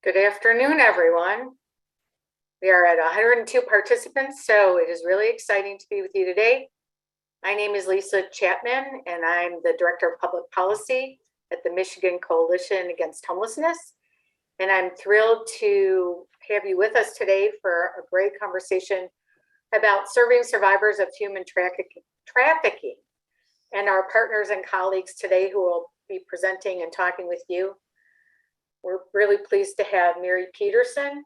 Good afternoon, everyone. We are at 102 participants, so it is really exciting to be with you today. My name is Lisa Chapman, and I'm the Director of Public Policy at the Michigan Coalition Against Homelessness. And I'm thrilled to have you with us today for a great conversation about serving survivors of human trafficking. And our partners and colleagues today who will be presenting and talking with you. We're really pleased to have Mary Peterson,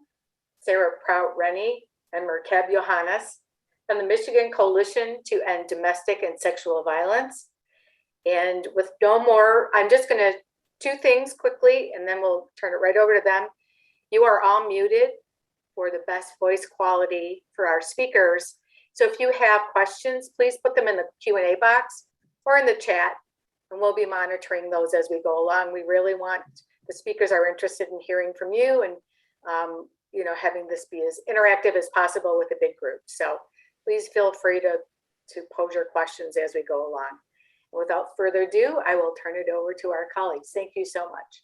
Sarah Prout-Rennie, and Merkeb Johannes from the Michigan Coalition to End Domestic and Sexual Violence. And with no more, I'm just going to two things quickly, and then we'll turn it right over to them. You are all muted for the best voice quality for our speakers. So if you have questions, please put them in the Q&A box or in the chat, and we'll be monitoring those as we go along. We really want the speakers are interested in hearing from you and having this be as interactive as possible with a big group. So please feel free to pose your questions as we go along. And without further ado, I will turn it over to our colleagues. Thank you so much.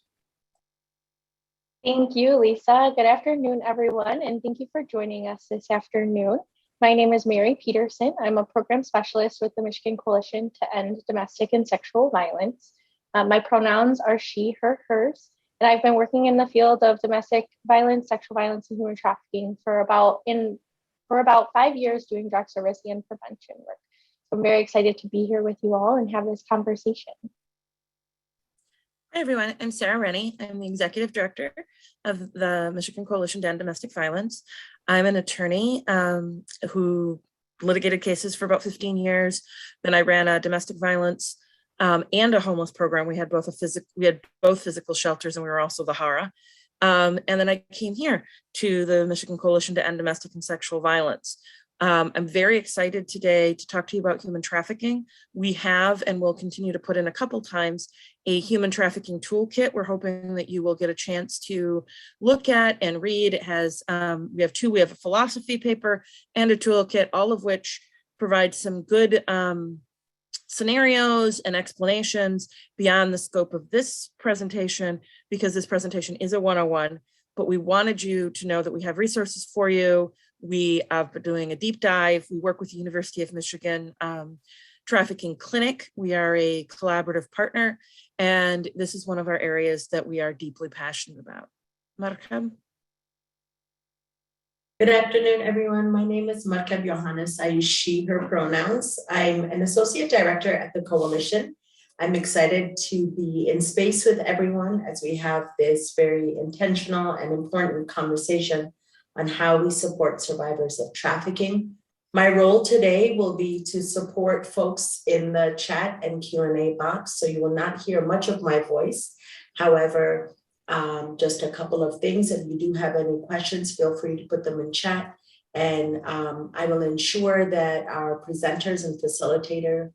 Thank you, Lisa. Good afternoon, everyone, and thank you for joining us this afternoon. My name is Mary Peterson. I'm a program specialist with the Michigan Coalition to End Domestic and Sexual Violence. My pronouns are she, her, hers, and I've been working in the field of domestic violence, sexual violence, and human trafficking for about 5 years doing drug service and prevention work. So I'm very excited to be here with you all and have this conversation. Hi, everyone. I'm Sarah Rennie. I'm the Executive Director of the Michigan Coalition to End Domestic Violence. I'm an attorney who litigated cases for about 15 years. Then I ran a domestic violence and a homeless program. We had both physical shelters, and we were also the HARA. And then I came here to the Michigan Coalition to End Domestic and Sexual Violence. I'm very excited today to talk to you about human trafficking. We have and will continue to put in a couple times a human trafficking toolkit. We're hoping that you will get a chance to look at and read. It has, we have a philosophy paper and a toolkit, all of which provide some good scenarios and explanations beyond the scope of this presentation, because this presentation is a 101, but we wanted you to know that we have resources for you. We have been doing a deep dive. We work with the University of Michigan Trafficking Clinic. We are a collaborative partner, and this is one of our areas that we are deeply passionate about. Merkeb. Good afternoon, everyone. My name is Merkeb Johannes. I use she, her pronouns. I'm an associate director at the Coalition. I'm excited to be in space with everyone as we have this very intentional and important conversation on how we support survivors of trafficking. My role today will be to support folks in the chat and Q&A box, so you will not hear much of my voice. However, just a couple of things. If you do have any questions, feel free to put them in chat, and I will ensure that our presenters and facilitator,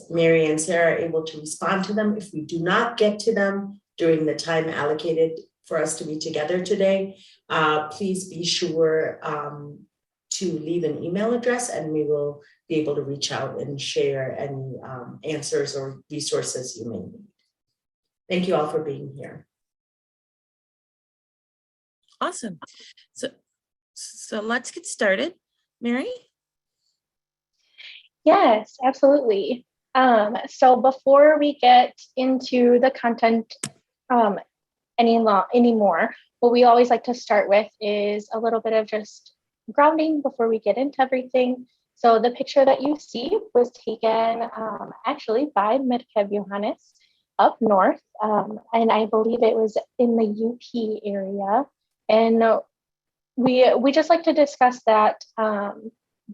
Mary and Sarah, are able to respond to them. If we do not get to them during the time allocated for us to be together today, please be sure to leave an email address, and we will be able to reach out and share any answers or resources you may need. Thank you all for being here. Awesome. So let's get started. Mary? Yes, absolutely. So before we get into the content anymore, what we always like to start with is a little bit of just grounding before we get into everything. So the picture that you see was taken actually by Merkeb Johannes up north, and I believe it was in the UP area. And we just like to discuss that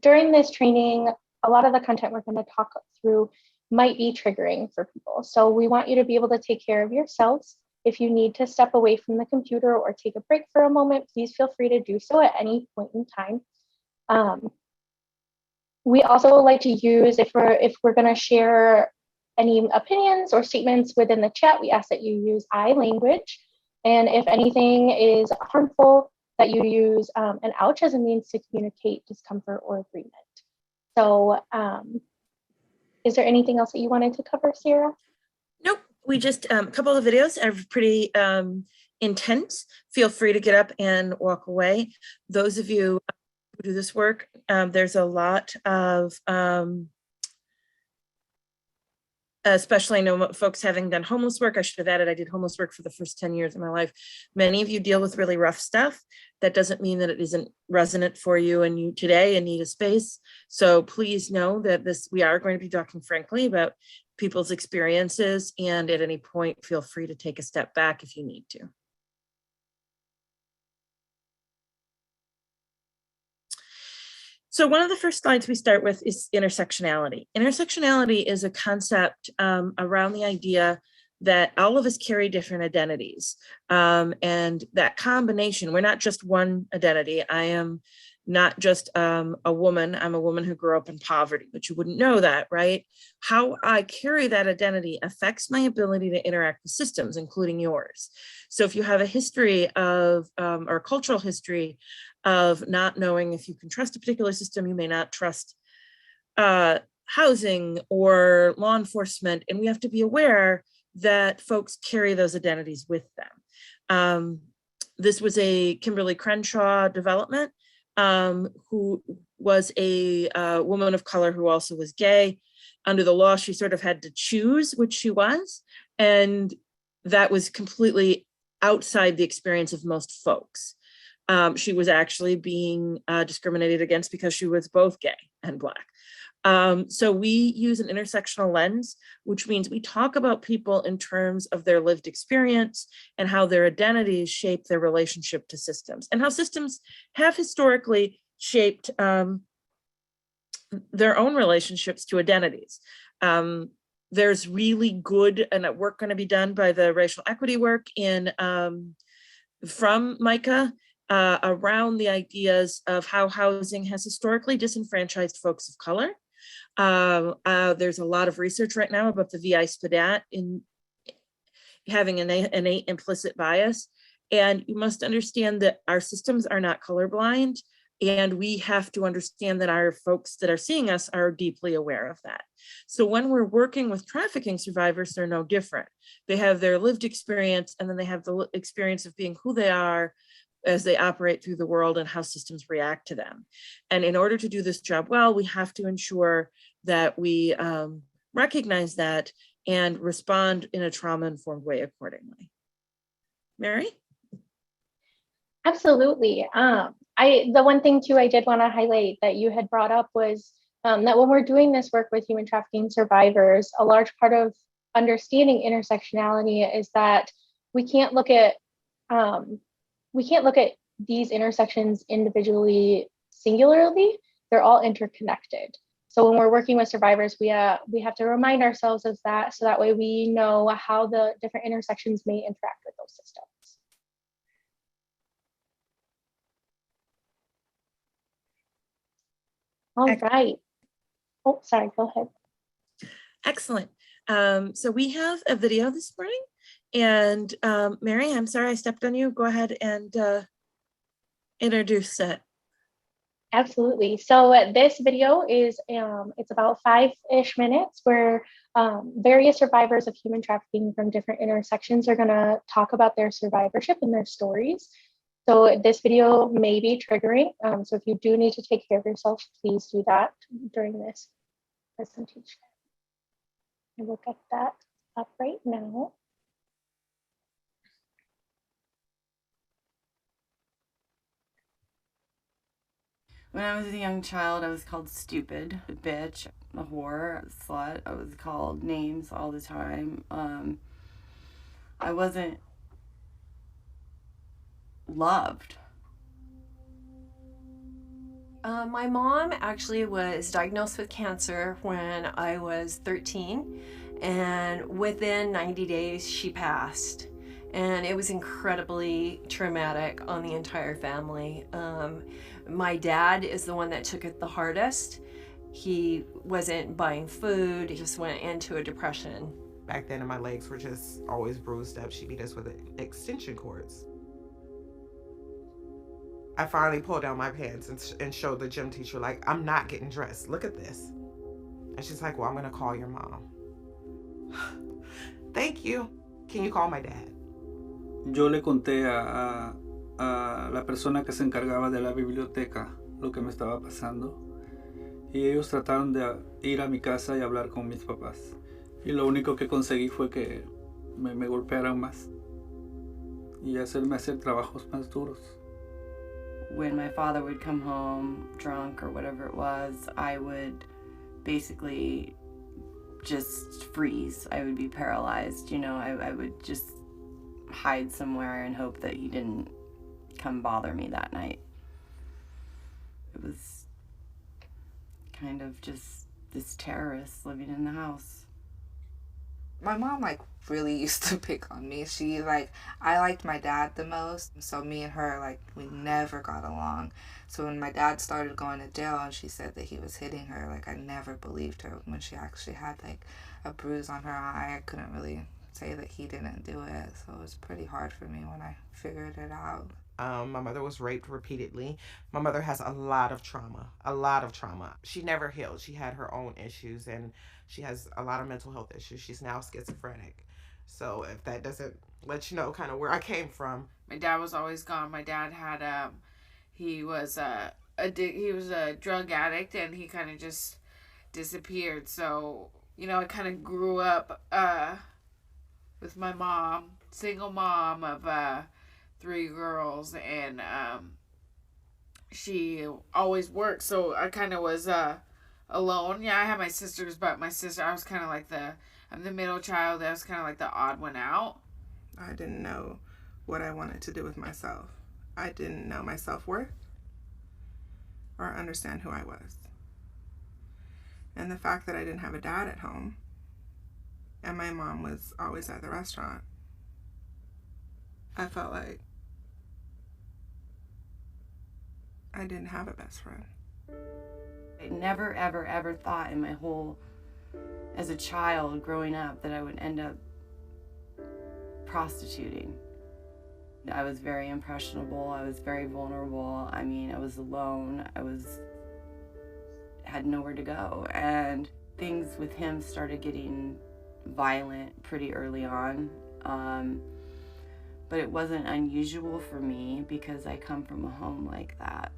during this training, a lot of the content we're going to talk through might be triggering for people. So we want you to be able to take care of yourselves. If you need to step away from the computer or take a break for a moment, please feel free to do so at any point in time. We also like to use, if we're going to share any opinions or statements within the chat, we ask that you use I language. And if anything is harmful, that you use an ouch as a means to communicate discomfort or agreement. So is there anything else that you wanted to cover, Sarah? Nope. We just a couple of videos are pretty intense, feel free to get up and walk away. Those of you who do this work, there's a lot of, especially I know folks having done homeless work. I should have added, I did homeless work for the first 10 years of my life. Many of you deal with really rough stuff. That doesn't mean that it isn't resonant for you and you today and need a space. So please know that we are going to be talking frankly about people's experiences, and at any point, feel free to take a step back if you need to. So one of the first slides we start with is intersectionality. Intersectionality is a concept around the idea that all of us carry different identities. And that combination, we're not just one identity. I am not just a woman, I'm a woman who grew up in poverty, but you wouldn't know that, right? How I carry that identity affects my ability to interact with systems, including yours. So if you have a history of, or a cultural history of not knowing if you can trust a particular system, you may not trust housing or law enforcement, and we have to be aware that folks carry those identities with them. This was a Kimberly Crenshaw development, who was a woman of color who also was gay. Under the law, she sort of had to choose which she was, and that was completely outside the experience of most folks. She was actually being discriminated against because she was both gay and Black. So we use an intersectional lens, which means we talk about people in terms of their lived experience and how their identities shape their relationship to systems, and how systems have historically shaped their own relationships to identities. There's really good work going to be done by the racial equity work from Micah around the ideas of how housing has historically disenfranchised folks of color. There's a lot of research right now about the VI SPDAT in having an innate implicit bias. And you must understand that our systems are not colorblind, and we have to understand that our folks that are seeing us are deeply aware of that. So when we're working with trafficking survivors, they're no different. They have their lived experience, and then they have the experience of being who they are as they operate through the world and how systems react to them. And in order to do this job well, we have to ensure that we recognize that and respond in a trauma-informed way accordingly. Mary? Absolutely. The one thing too I did want to highlight that you had brought up was that when we're doing this work with human trafficking survivors, a large part of understanding intersectionality is that we can't look at these intersections individually, singularly. They're all interconnected. So when we're working with survivors, we have to remind ourselves of that, so that way we know how the different intersections may interact with those systems. All right. Oh, sorry, go ahead. Excellent. So we have a video this morning, and Mary, I'm sorry I stepped on you. Go ahead and introduce it. Absolutely. So this video is, it's about 5-ish minutes where various survivors of human trafficking from different intersections are gonna talk about their survivorship and their stories. So this video may be triggering. So if you do need to take care of yourself, please do that during this presentation. I will get that up right now. When I was a young child, I was called stupid, a bitch, a whore, a slut. I was called names all the time. I wasn't loved. My mom actually was diagnosed with cancer when I was 13, and within 90 days she passed. And it was incredibly traumatic on the entire family. My dad is the one that took it the hardest. He wasn't buying food, he just went into a depression. Back then, my legs were just always bruised up. She beat us with extension cords. I finally pulled down my pants and showed the gym teacher, like, I'm not getting dressed. Look at this. And she's like, well, I'm going to call your mom. Thank you. Can you call my dad? yo le conté a la persona que se encargaba de la biblioteca lo que me estaba pasando y ellos trataron de ir a mi casa y hablar con mis papás y lo único que conseguí fue que me golpearan más y hacerme hacer trabajos más duros. When my father would come home drunk or whatever it was, I would basically just freeze. I would be paralyzed, you know. I would just hide somewhere and hope that he didn't come bother me that night. It was kind of just this terrorist living in the house. My mom really used to pick on me. I liked my dad the most, so me and her we never got along. So when my dad started going to jail and she said that he was hitting her, I never believed her. When she actually had a bruise on her eye, I couldn't really say that he didn't do it. So it was pretty hard for me when I figured it out. My mother was raped repeatedly. My mother has a lot of trauma. She never healed. She had her own issues and she has a lot of mental health issues. She's now schizophrenic. So if that doesn't let you know kind of where I came from. My dad was always gone. My dad had he was a drug addict and he kind of just disappeared. So, you know, I kind of grew up with my mom, single mom of 3 girls, and she always worked, so I kind of was alone. Yeah, I had my sisters, but I was kind of I'm the middle child. I was kind of the odd one out. I didn't know what I wanted to do with myself. I didn't know my self-worth or understand who I was. And the fact that I didn't have a dad at home and my mom was always at the restaurant, I felt like I didn't have a best friend. I never, ever, ever thought in my whole, as a child growing up, that I would end up prostituting. I was very impressionable. I was very vulnerable. I mean, I was alone. Had nowhere to go. And things with him started getting violent pretty early on. But it wasn't unusual for me because I come from a home like that.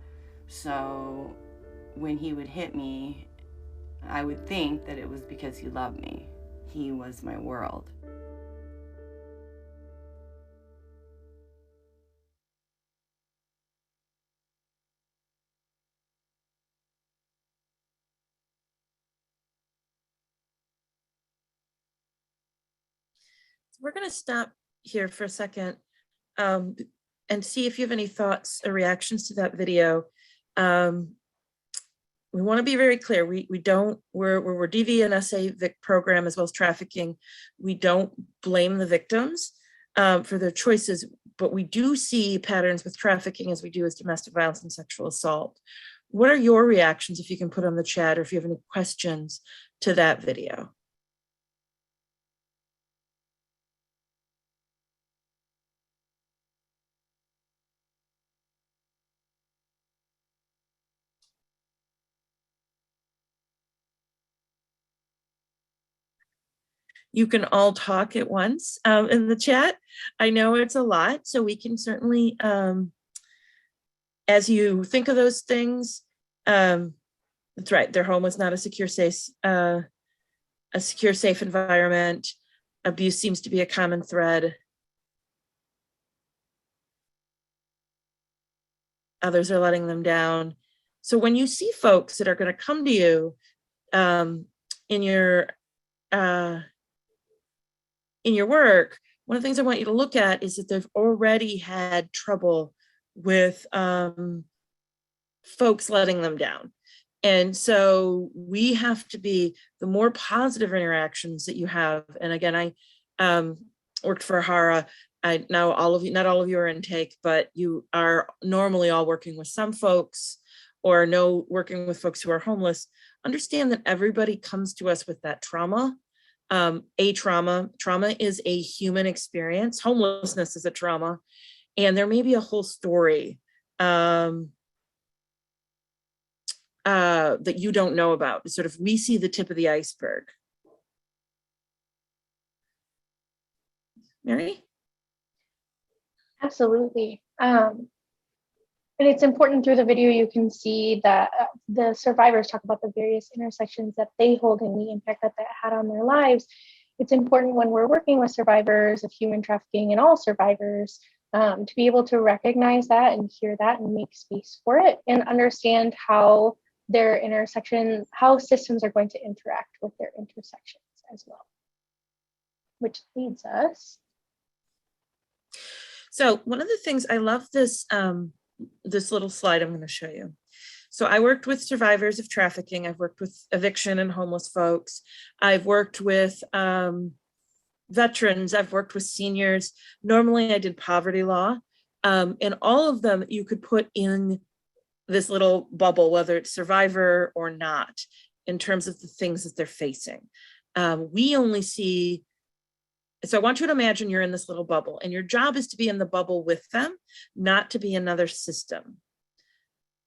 So when he would hit me, I would think that it was because he loved me. He was my world. We're going to stop here for a second and see if you have any thoughts or reactions to that video. We want to be very clear. We're DV and SA VIC program as well as trafficking. We don't blame the victims for their choices, but we do see patterns with trafficking as we do as domestic violence and sexual assault. What are your reactions, if you can put on the chat, or if you have any questions to that video? You can all talk at once in the chat. I know it's a lot, so we can certainly, as you think of those things, that's right, their home was not a secure, safe environment. Abuse seems to be a common thread. Others are letting them down. So when you see folks that are going to come to you in your work, one of the things I want you to look at is that they've already had trouble with folks letting them down. And so we have to be the more positive interactions that you have. And again, I worked for HARA. I know not all of you are intake, but you are normally all working with some folks or working with folks who are homeless. Understand that everybody comes to us with that trauma. Trauma is a human experience. Homelessness is a trauma, and there may be a whole story that you don't know about. Sort of, we see the tip of the iceberg. Mary? Absolutely. And it's important through the video, you can see that the survivors talk about the various intersections that they hold and the impact that that had on their lives. It's important when we're working with survivors of human trafficking and all survivors to be able to recognize that and hear that and make space for it and understand how their intersection, how systems are going to interact with their intersections as well. Which leads us. So one of the things, I love this, this little slide I'm going to show you. So I worked with survivors of trafficking. I've worked with eviction and homeless folks. I've worked with veterans. I've worked with seniors. Normally I did poverty law. And all of them you could put in this little bubble, whether it's survivor or not, in terms of the things that they're facing. We only see, so I want you to imagine you're in this little bubble and your job is to be in the bubble with them, not to be another system.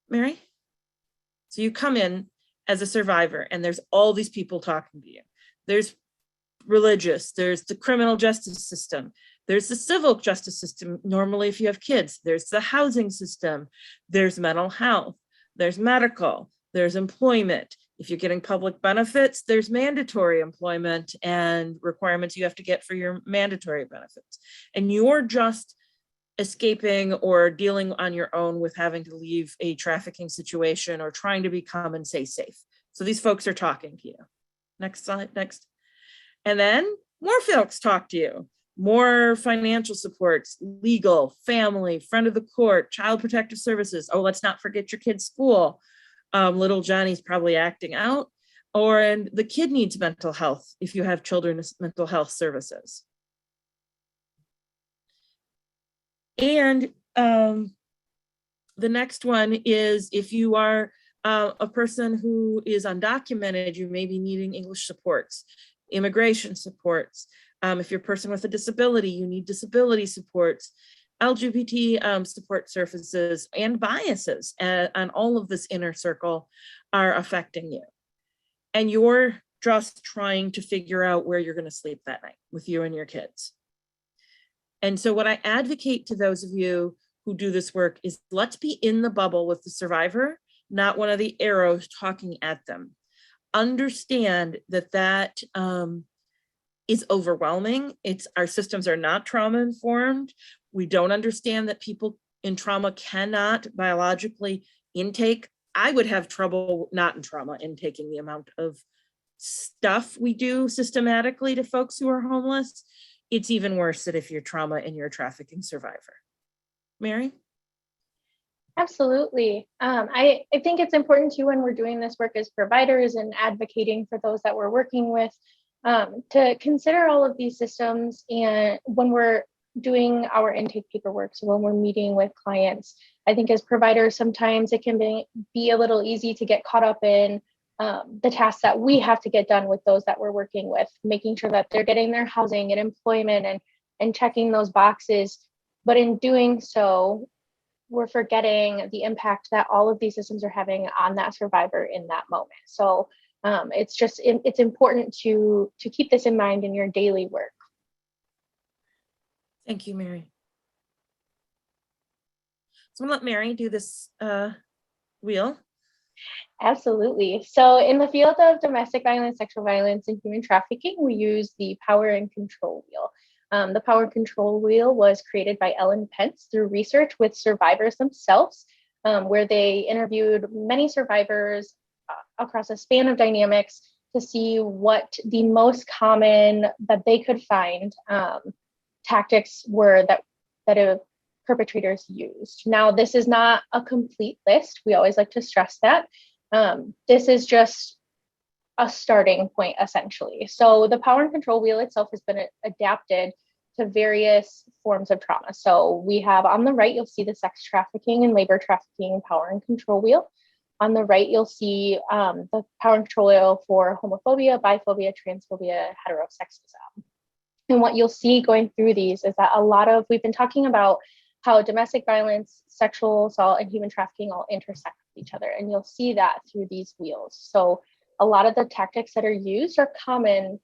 Mary? So you come in as a survivor and there's all these people talking to you. There's religious, there's the criminal justice system, there's the civil justice system, normally if you have kids, there's the housing system, there's mental health, there's medical, there's employment. If you're getting public benefits, there's mandatory employment and requirements you have to get for your mandatory benefits. And you're just escaping or dealing on your own with having to leave a trafficking situation or trying to become and stay safe. So these folks are talking to you. Next slide, next. And then more folks talk to you. More financial supports, legal, family, friend of the court, child protective services. Oh, let's not forget your kid's school. Little Johnny's probably acting out, and the kid needs mental health if you have children's mental health services. And the next one is if you are a person who is undocumented, you may be needing English supports, immigration supports. If you're a person with a disability, you need disability supports, LGBT support services, and biases on all of this inner circle are affecting you. And you're just trying to figure out where you're going to sleep that night with you and your kids. And so what I advocate to those of you who do this work is let's be in the bubble with the survivor, not one of the arrows talking at them. Understand that that is overwhelming. Our systems are not trauma informed. We don't understand that people in trauma cannot biologically intake. I would have trouble not in trauma intaking the amount of stuff we do systematically to folks who are homeless. It's even worse that if you're trauma and you're a trafficking survivor. Mary? Absolutely. I think it's important too when we're doing this work as providers and advocating for those that we're working with to consider all of these systems. And when we're doing our intake paperwork, so when we're meeting with clients, I think as providers, sometimes it can be a little easy to get caught up in the tasks that we have to get done with those that we're working with, making sure that they're getting their housing and employment and checking those boxes. But in doing so, we're forgetting the impact that all of these systems are having on that survivor in that moment. So it's important to keep this in mind in your daily work. Thank you, Mary. So I'm gonna let Mary do this wheel. Absolutely. So in the field of domestic violence, sexual violence, and human trafficking, we use the power and control wheel. The power and control wheel was created by Ellen Pence through research with survivors themselves, where they interviewed many survivors across a span of dynamics to see what the most common that they could find tactics were that perpetrators used. Now, this is not a complete list. We always like to stress that. This is just a starting point, essentially. So the power and control wheel itself has been adapted to various forms of trauma. So we have on the right, you'll see the sex trafficking and labor trafficking power and control wheel. On the right, you'll see the power and control wheel for homophobia, biphobia, transphobia, heterosexism. And what you'll see going through these is that we've been talking about how domestic violence, sexual assault, and human trafficking all intersect with each other. And you'll see that through these wheels. So a lot of the tactics that are used are common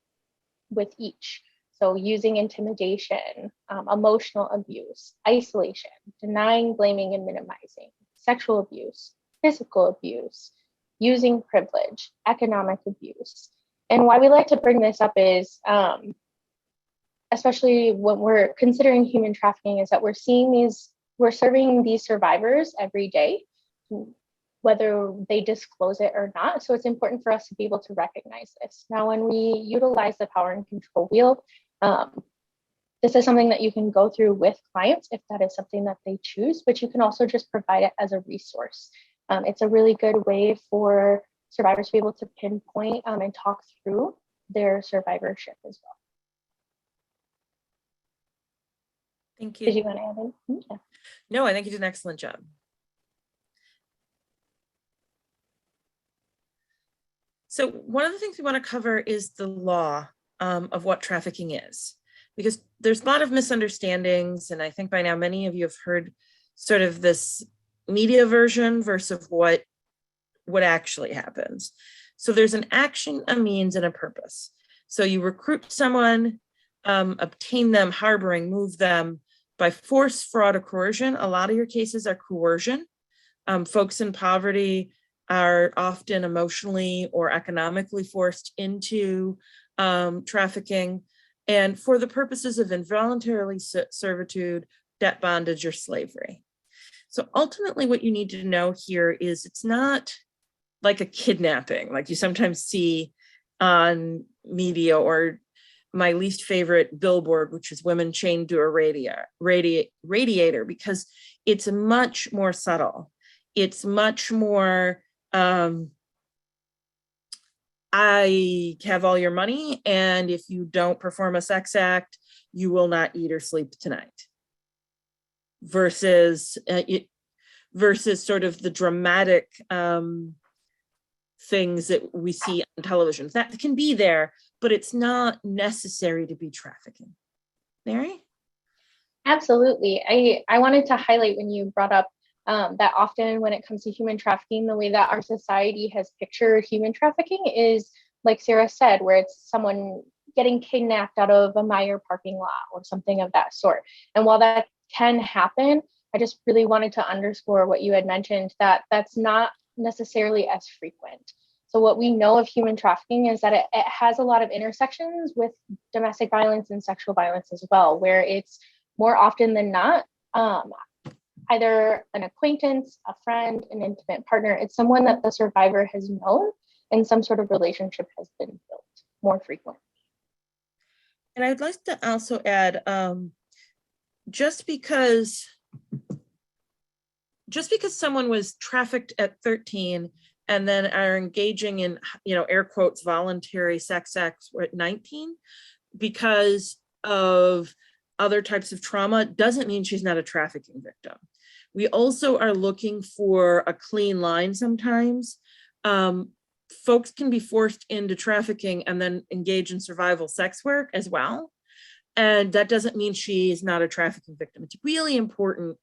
with each. So using intimidation, emotional abuse, isolation, denying, blaming, and minimizing, sexual abuse, physical abuse, using privilege, economic abuse. And why we like to bring this up is, especially when we're considering human trafficking, is that we're serving these survivors every day, whether they disclose it or not. So it's important for us to be able to recognize this. Now, when we utilize the power and control wheel, this is something that you can go through with clients if that is something that they choose, but you can also just provide it as a resource. It's a really good way for survivors to be able to pinpoint and talk through their survivorship as well. Thank you. Did you want to add in? Yeah. No, I think you did an excellent job. So one of the things we want to cover is the law of what trafficking is, because there's a lot of misunderstandings. And I think by now many of you have heard sort of this media version versus what actually happens. So there's an action, a means, and a purpose. So you recruit someone, obtain them, harboring, move them by force, fraud, or coercion. A lot of your cases are coercion. Folks in poverty are often emotionally or economically forced into trafficking, and for the purposes of involuntary servitude, debt bondage, or slavery. So ultimately what you need to know here is it's not like a kidnapping, like you sometimes see on media, or my least favorite billboard, which is women chained to a radiator, because it's much more subtle. It's much more, I have all your money, and if you don't perform a sex act, you will not eat or sleep tonight. Versus sort of the dramatic things that we see on television. That can be there, but it's not necessary to be trafficking. Mary? Absolutely. I wanted to highlight when you brought up that often when it comes to human trafficking, the way that our society has pictured human trafficking is, like Sarah said, where it's someone getting kidnapped out of a Meijer parking lot or something of that sort. And while that can happen, I just really wanted to underscore what you had mentioned, that that's not necessarily as frequent. So what we know of human trafficking is that it has a lot of intersections with domestic violence and sexual violence as well, where it's more often than not, either an acquaintance, a friend, an intimate partner. It's someone that the survivor has known and some sort of relationship has been built more frequently. And I'd like to also add, just because someone was trafficked at 13 and then are engaging in, air quotes, voluntary sex acts at 19 because of other types of trauma, doesn't mean she's not a trafficking victim. We also are looking for a clean line sometimes. Folks can be forced into trafficking and then engage in survival sex work as well. And that doesn't mean she is not a trafficking victim. It's really important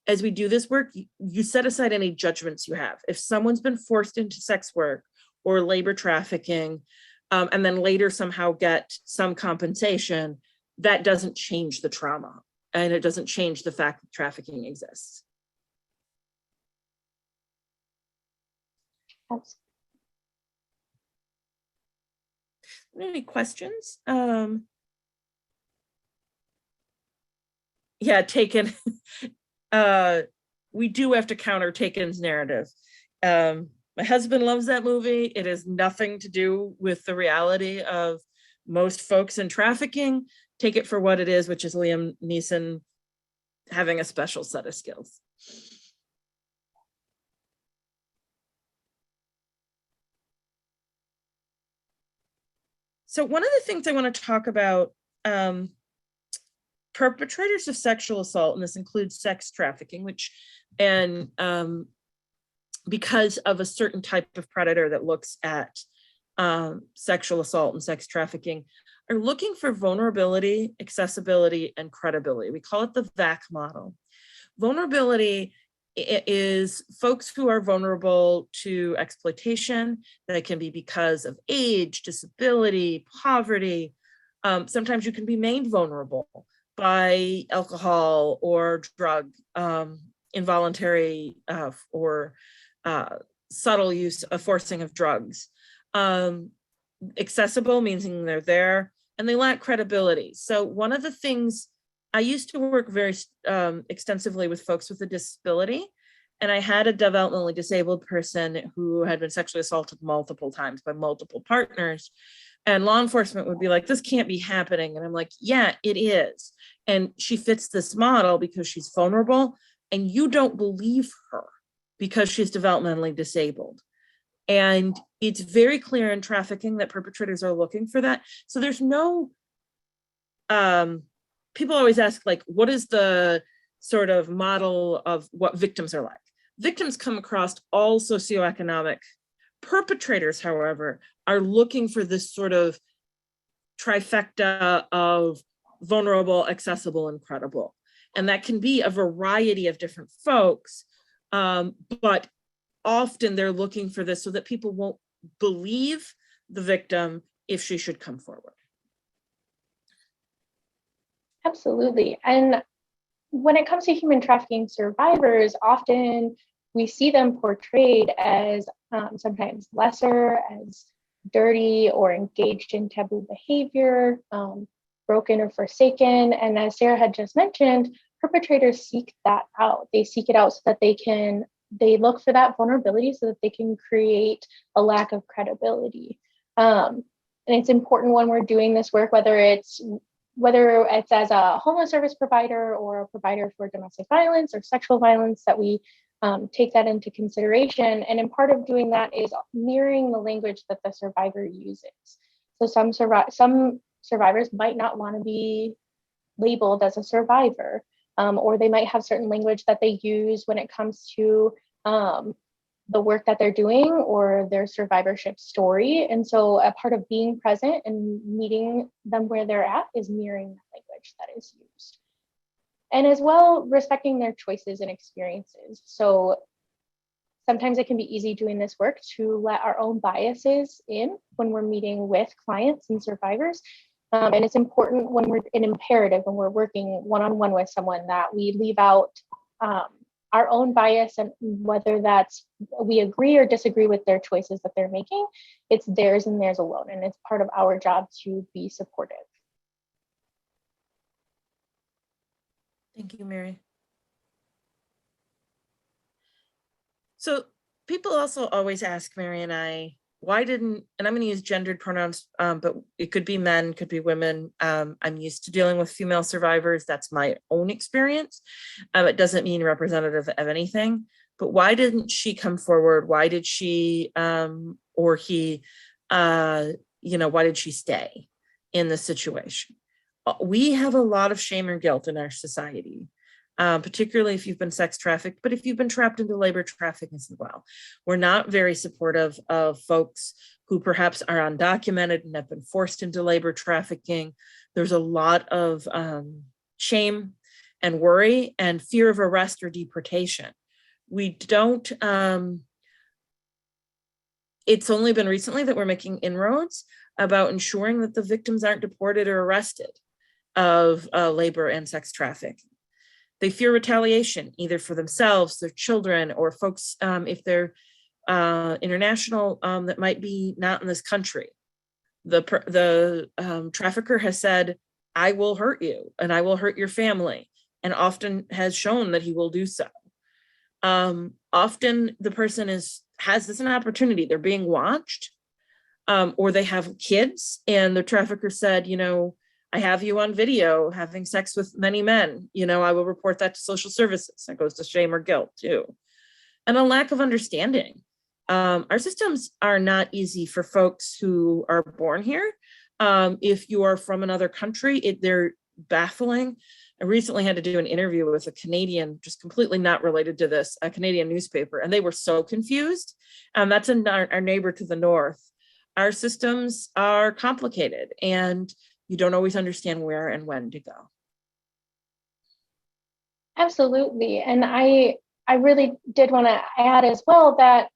as we do this work, you set aside any judgments you have. If someone's been forced into sex work or labor trafficking, and then later somehow get some compensation, that doesn't change the trauma. And it doesn't change the fact that trafficking exists. Any questions? Yeah, Taken. We do have to counter Taken's narrative. My husband loves that movie. It has nothing to do with the reality of most folks in trafficking. Take it for what it is, which is Liam Neeson having a special set of skills. So one of the things I want to talk about, perpetrators of sexual assault, and this includes sex trafficking, because of a certain type of predator that looks at sexual assault and sex trafficking, are looking for vulnerability, accessibility, and credibility. We call it the VAC model. Vulnerability is folks who are vulnerable to exploitation. That can be because of age, disability, poverty, Sometimes you can be made vulnerable by alcohol or drug, involuntary or subtle use of forcing of drugs. Accessible, meaning they're there, and they lack credibility. So one of the things, I used to work very extensively with folks with a disability, and I had a developmentally disabled person who had been sexually assaulted multiple times by multiple partners. And law enforcement would be like, this can't be happening. And I'm like, yeah, it is. And she fits this model because she's vulnerable, and you don't believe her because she's developmentally disabled. And it's very clear in trafficking that perpetrators are looking for that. So there's no, people always ask, like, what is the sort of model of what victims are like? Victims come across all socioeconomic. Perpetrators, however, are looking for this sort of trifecta of vulnerable, accessible, and credible. And that can be a variety of different folks, but often they're looking for this so that people won't believe the victim if she should come forward. Absolutely. And when it comes to human trafficking survivors, often we see them portrayed as sometimes lesser, as dirty or engaged in taboo behavior, broken or forsaken. And as Sarah had just mentioned, perpetrators seek that out. They seek it out so that they look for that vulnerability so that they can create a lack of credibility. And it's important when we're doing this work, whether it's as a homeless service provider or a provider for domestic violence or sexual violence, that we take that into consideration. And in part of doing that is mirroring the language that the survivor uses. So some survivors might not want to be labeled as a survivor, or they might have certain language that they use when it comes to the work that they're doing or their survivorship story. And so a part of being present and meeting them where they're at is mirroring the language that is used. And as well, respecting their choices and experiences. So sometimes it can be easy doing this work to let our own biases in when we're meeting with clients and survivors. And it's important when we're an imperative, when we're working one-on-one with someone, that we leave out our own bias, and whether that's we agree or disagree with their choices that they're making, it's theirs and theirs alone. And it's part of our job to be supportive. Thank you, Mary. So people also always ask Mary and I, why didn't, and I'm going to use gendered pronouns, but it could be men, could be women. I'm used to dealing with female survivors. That's my own experience. It doesn't mean representative of anything, but why didn't she come forward? Why did she or he, why did she stay in this situation? We have a lot of shame or guilt in our society. Particularly if you've been sex trafficked, but if you've been trapped into labor trafficking as well. We're not very supportive of folks who perhaps are undocumented and have been forced into labor trafficking. There's a lot of shame and worry and fear of arrest or deportation. We don't, it's only been recently that we're making inroads about ensuring that the victims aren't deported or arrested of labor and sex trafficking. They fear retaliation, either for themselves, their children, or folks, if they're international, that might be not in this country. The trafficker has said, I will hurt you and I will hurt your family, and often has shown that he will do so. Often the person has this as an opportunity. They're being watched, or they have kids, and the trafficker said, I have you on video having sex with many men. I will report that to social services. That goes to shame or guilt too. And a lack of understanding. Our systems are not easy for folks who are born here. If you are from another country, they're baffling. I recently had to do an interview with a Canadian, just completely not related to this, a Canadian newspaper, and they were so confused. That's our neighbor to the north. Our systems are complicated, and you don't always understand where and when to go. Absolutely. And I really did want to add as well that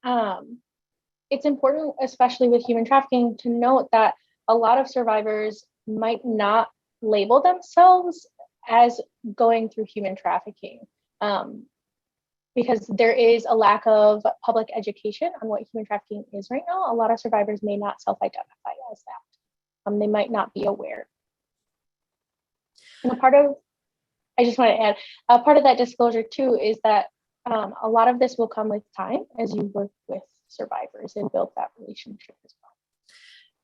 it's important, especially with human trafficking, to note that a lot of survivors might not label themselves as going through human trafficking, because there is a lack of public education on what human trafficking is right now. A lot of survivors may not self-identify as that. They might not be aware. And I just want to add, a part of that disclosure too is that a lot of this will come with time as you work with survivors and build that relationship as well.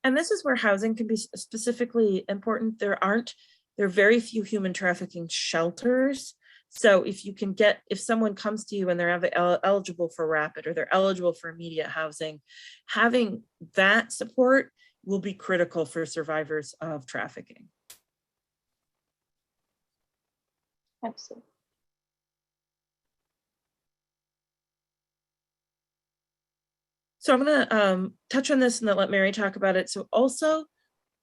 And this is where housing can be specifically important. There are very few human trafficking shelters. So if someone comes to you and they're eligible for rapid or they're eligible for immediate housing, having that support will be critical for survivors of trafficking. Absolutely. So I'm going to touch on this and then let Mary talk about it. So also,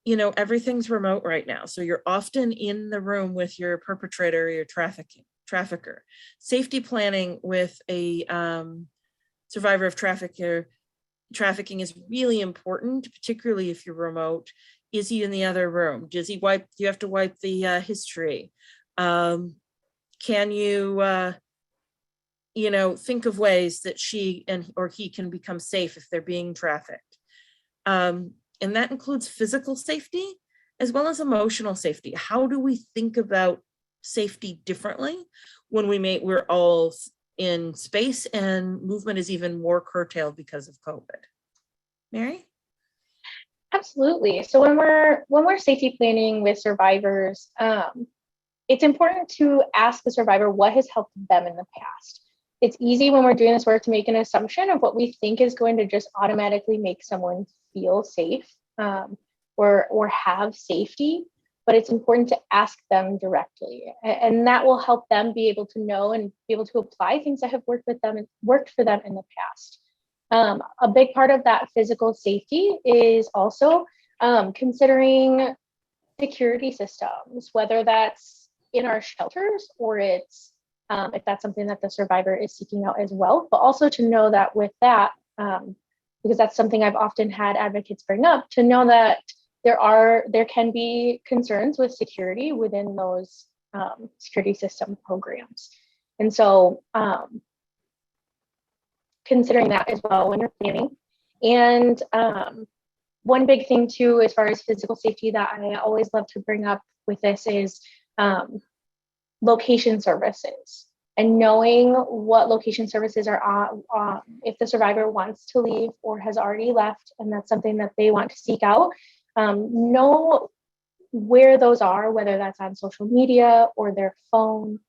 everything's remote right now. So you're often in the room with your perpetrator or your trafficker. Safety planning with a survivor of trafficking is really important, particularly if you're remote. Is he in the other room? Do you have to wipe the history? Can you, think of ways that she or he can become safe if they're being trafficked? And that includes physical safety as well as emotional safety. How do we think about safety differently when we're all in space and movement is even more curtailed because of COVID? Mary? Absolutely. So when we're safety planning with survivors, it's important to ask the survivor what has helped them in the past. It's easy when we're doing this work to make an assumption of what we think is going to just automatically make someone feel safe or have safety, but it's important to ask them directly. And that will help them be able to know and be able to apply things that have worked for them in the past. A big part of that physical safety is also considering security systems, whether that's in our shelters or it's if that's something that the survivor is seeking out as well, but also to know that with that, because that's something I've often had advocates bring up, to know that there can be concerns with security within those security system programs. And so considering that as well when you're planning. And one big thing too, as far as physical safety that I always love to bring up with this is location services, and knowing what location services are on, if the survivor wants to leave or has already left and that's something that they want to seek out, know where those are, whether that's on social media or their phone.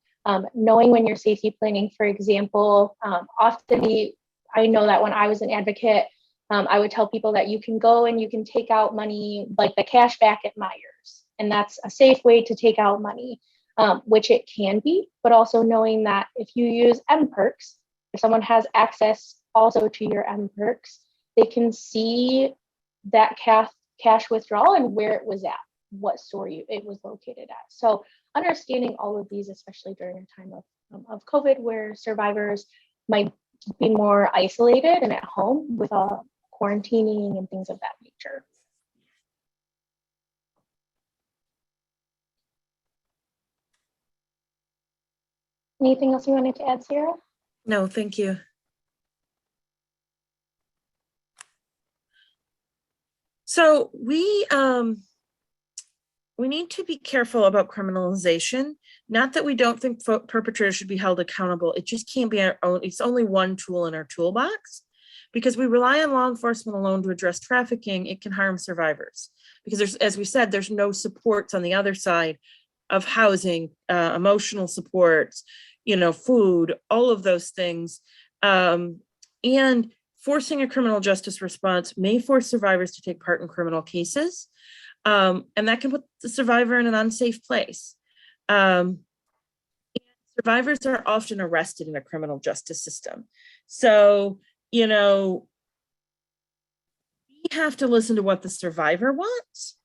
Knowing when you're safety planning, for example, often I know that when I was an advocate, I would tell people that you can go and you can take out money like the cash back at Myers, and that's a safe way to take out money. Which it can be, but also knowing that if you use M-Perks, if someone has access also to your M-Perks, they can see that cash withdrawal and where it was at, what store it was located at. So understanding all of these, especially during a time of COVID, where survivors might be more isolated and at home with quarantining and things of that nature. Anything else you wanted to add, Sarah? No, thank you. So we need to be careful about criminalization. Not that we don't think perpetrators should be held accountable. It just can't be our own. It's only one tool in our toolbox. Because we rely on law enforcement alone to address trafficking, it can harm survivors. Because as we said, there's no supports on the other side of housing, emotional supports, food, all of those things. And forcing a criminal justice response may force survivors to take part in criminal cases. And that can put the survivor in an unsafe place. Survivors are often arrested in a criminal justice system. So, we have to listen to what the survivor wants,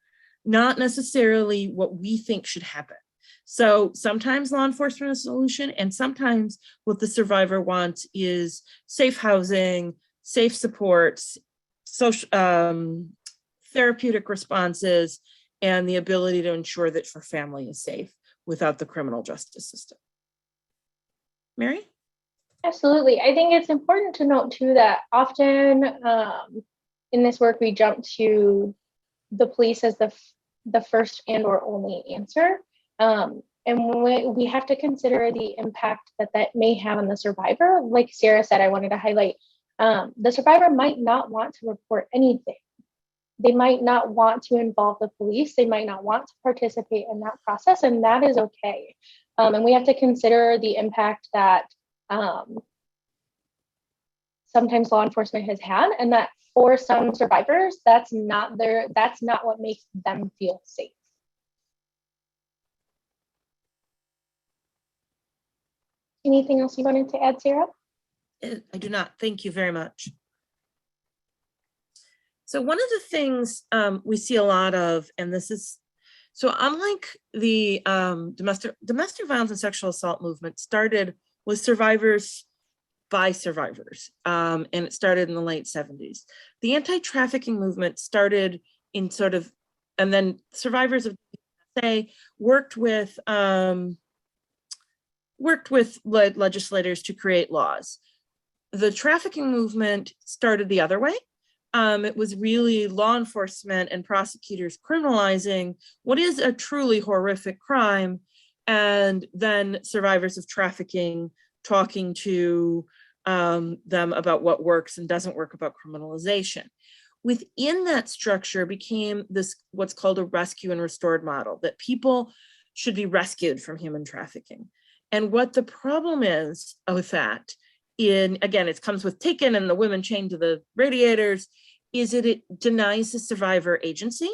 not necessarily what we think should happen. So sometimes law enforcement is a solution, and sometimes what the survivor wants is safe housing, safe supports, social therapeutic responses, and the ability to ensure that her family is safe without the criminal justice system. Mary? Absolutely. I think it's important to note too that often in this work, we jump to the police as the first and or only answer. And we have to consider the impact that may have on the survivor. Like Sarah said, I wanted to highlight, the survivor might not want to report anything. They might not want to involve the police. They might not want to participate in that process, and that is okay. And we have to consider the impact that sometimes law enforcement has had, and that for some survivors, that's not what makes them feel safe. Anything else you wanted to add, Sarah? I do not. Thank you very much. So one of the things we see a lot of, and this is, so unlike the domestic violence and sexual assault movement started with survivors by survivors, and it started in the late 70s. The anti-trafficking movement started in sort of, and then survivors of say worked with legislators to create laws. The trafficking movement started the other way. It was really law enforcement and prosecutors criminalizing what is a truly horrific crime, and then survivors of trafficking talking to them about what works and doesn't work about criminalization. Within that structure became this, what's called a rescue and restored model, that people should be rescued from human trafficking. And what the problem is with that, again, it comes with Taken and the women chained to the radiators, is that it denies the survivor agency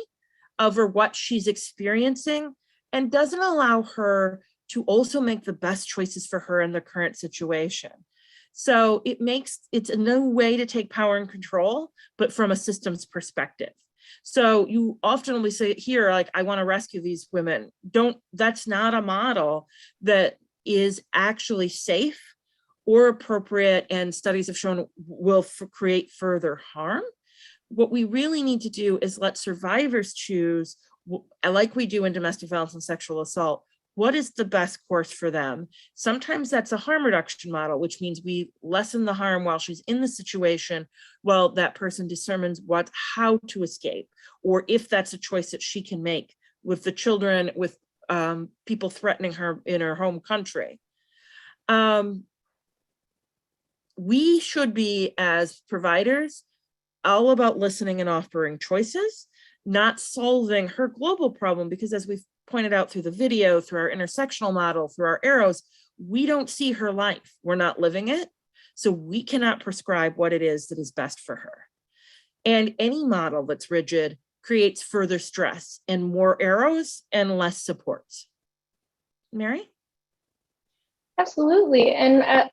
over what she's experiencing and doesn't allow her to also make the best choices for her in the current situation. So it's a new way to take power and control, but from a systems perspective. So you often only say here, like, I want to rescue these women. That's not a model that is actually safe or appropriate, and studies have shown will create further harm. What we really need to do is let survivors choose, like we do in domestic violence and sexual assault, what is the best course for them. Sometimes that's a harm reduction model, which means we lessen the harm while she's in the situation, while that person determines how to escape, or if that's a choice that she can make with the children, with people threatening her in her home country. We should be, as providers, all about listening and offering choices, not solving her global problem, because as we've pointed out through the video, through our intersectional model, through our arrows, we don't see her life. We're not living it. So we cannot prescribe what it is that is best for her. And any model that's rigid creates further stress and more arrows and less supports. Mary? Absolutely. And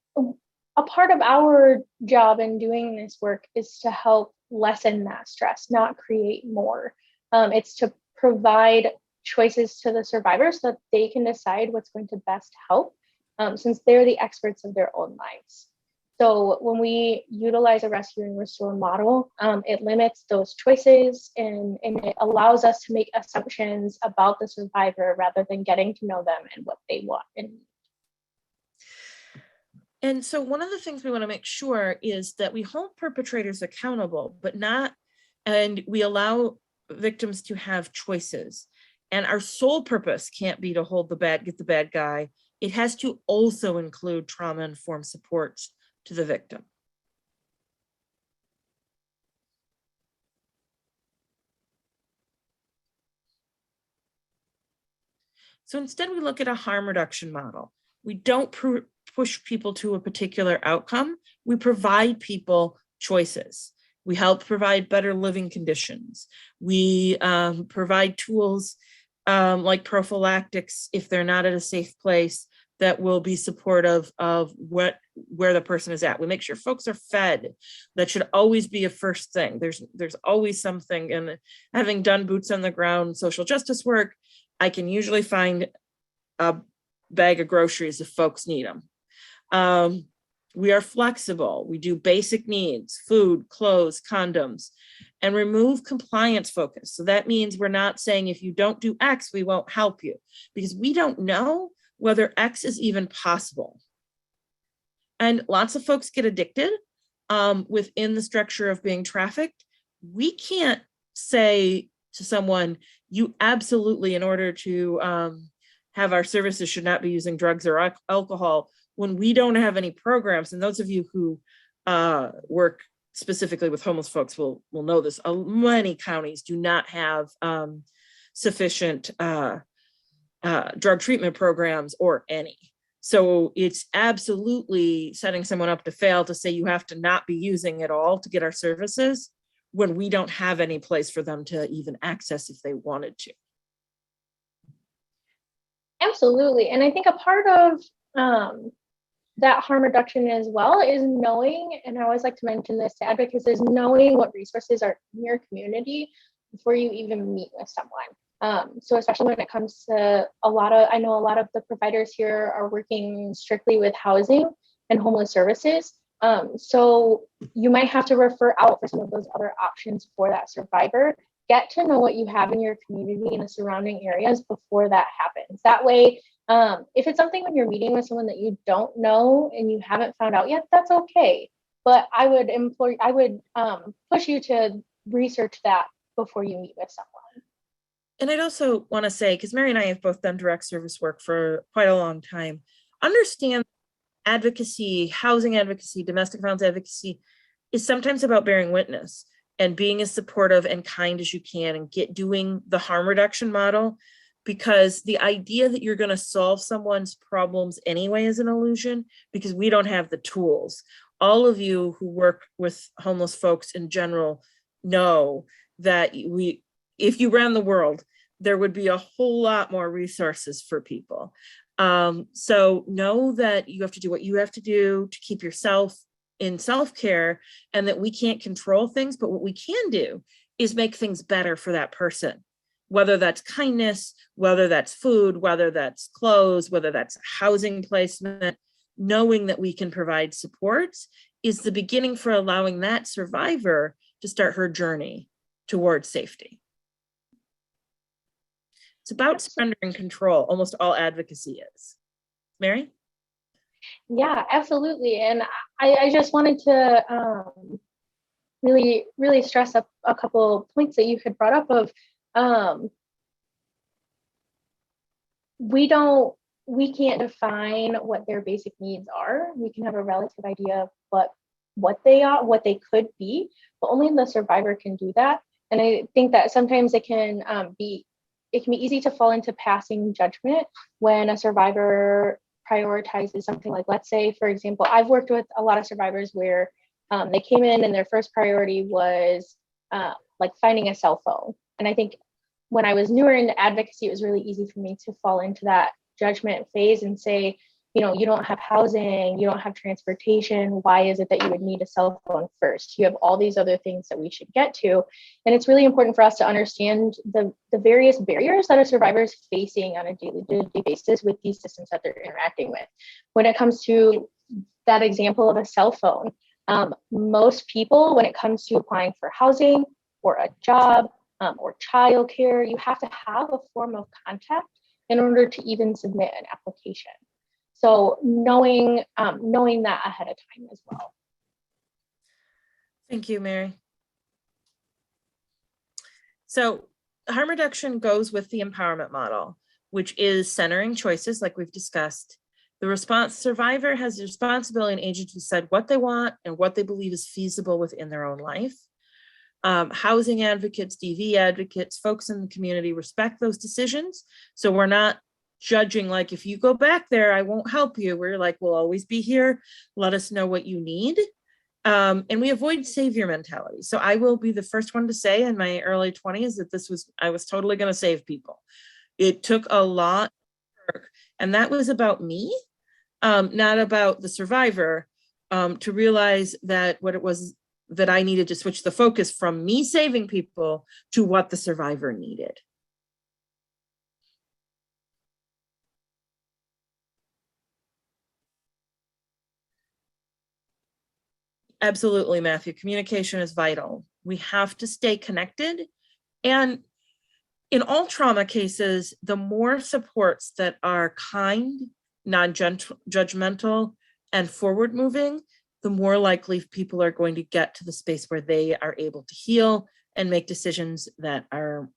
a part of our job in doing this work is to help lessen that stress, not create more. It's to provide choices to the survivors so that they can decide what's going to best help, since they're the experts of their own lives. So when we utilize a rescue and restore model, it limits those choices, and it allows us to make assumptions about the survivor rather than getting to know them and what they want and need. And so one of the things we want to make sure is that we hold perpetrators accountable, and we allow victims to have choices. And our sole purpose can't be to get the bad guy. It has to also include trauma-informed supports to the victim. So instead, we look at a harm reduction model. We don't push people to a particular outcome. We provide people choices. We help provide better living conditions. We provide tools like prophylactics if they're not at a safe place that will be supportive of where the person is at. We make sure folks are fed. That should always be a first thing. There's always something, and having done boots on the ground social justice work, I can usually find a bag of groceries if folks need them. We are flexible. We do basic needs, food, clothes, condoms. and remove compliance focus. So that means we're not saying if you don't do X, we won't help you, because we don't know whether X is even possible. And lots of folks get addicted within the structure of being trafficked. We can't say to someone, you absolutely, in order to have our services, should not be using drugs or alcohol, when we don't have any programs. And those of you who work specifically with homeless folks will know this. Many counties do not have sufficient drug treatment programs or any. So it's absolutely setting someone up to fail to say you have to not be using it all to get our services when we don't have any place for them to even access if they wanted to. Absolutely. And I think a part of that harm reduction as well is knowing, and I always like to mention this to advocates, is knowing what resources are in your community before you even meet with someone. So especially when it comes to I know a lot of the providers here are working strictly with housing and homeless services. So you might have to refer out for some of those other options for that survivor. Get to know what you have in your community and the surrounding areas before that happens. That way, if it's something when you're meeting with someone that you don't know and you haven't found out yet, that's okay. But I would push you to research that before you meet with someone. And I'd also want to say, because Mary and I have both done direct service work for quite a long time, understand advocacy, housing advocacy, domestic violence advocacy is sometimes about bearing witness and being as supportive and kind as you can and doing the harm reduction model, because the idea that you're going to solve someone's problems anyway is an illusion, because we don't have the tools. All of you who work with homeless folks in general know that if you ran the world, there would be a whole lot more resources for people. So know that you have to do what you have to do to keep yourself in self-care, and that we can't control things, but what we can do is make things better for that person, whether that's kindness, whether that's food, whether that's clothes, whether that's housing placement. Knowing that we can provide supports is the beginning for allowing that survivor to start her journey towards safety. It's about surrendering control. Almost all advocacy is. Mary? Yeah, absolutely. And I just wanted to really, really stress up a couple points that you had brought up of we can't define what their basic needs are. We can have a relative idea of what they are, what they could be, but only the survivor can do that. And I think that sometimes it can be easy to fall into passing judgment when a survivor prioritizes something like, let's say, for example, I've worked with a lot of survivors where they came in and their first priority was like finding a cell phone. And I think when I was newer into advocacy, it was really easy for me to fall into that judgment phase and say, you know, you don't have housing, you don't have transportation. Why is it that you would need a cell phone first? You have all these other things that we should get to. And it's really important for us to understand the various barriers that a survivor is facing on a daily basis with these systems that they're interacting with. When it comes to that example of a cell phone, most people, when it comes to applying for housing or a job or childcare, you have to have a form of contact in order to even submit an application. So knowing that ahead of time as well. Thank you, Mary. So harm reduction goes with the empowerment model, which is centering choices like we've discussed. The survivor has the responsibility and agency to decide what they want and what they believe is feasible within their own life. Housing advocates, DV advocates, folks in the community respect those decisions. So we're not judging like, if you go back there, I won't help you. We're like, we'll always be here. Let us know what you need. And we avoid savior mentality. So I will be the first one to say in my early 20s that I was totally going to save people. It took a lot of work, and that was about me, not about the survivor, to realize that what it was that I needed to switch the focus from me saving people to what the survivor needed. Absolutely, Matthew. Communication is vital. We have to stay connected. And in all trauma cases, the more supports that are kind, non-judgmental, and forward-moving, the more likely people are going to get to the space where they are able to heal and make decisions that are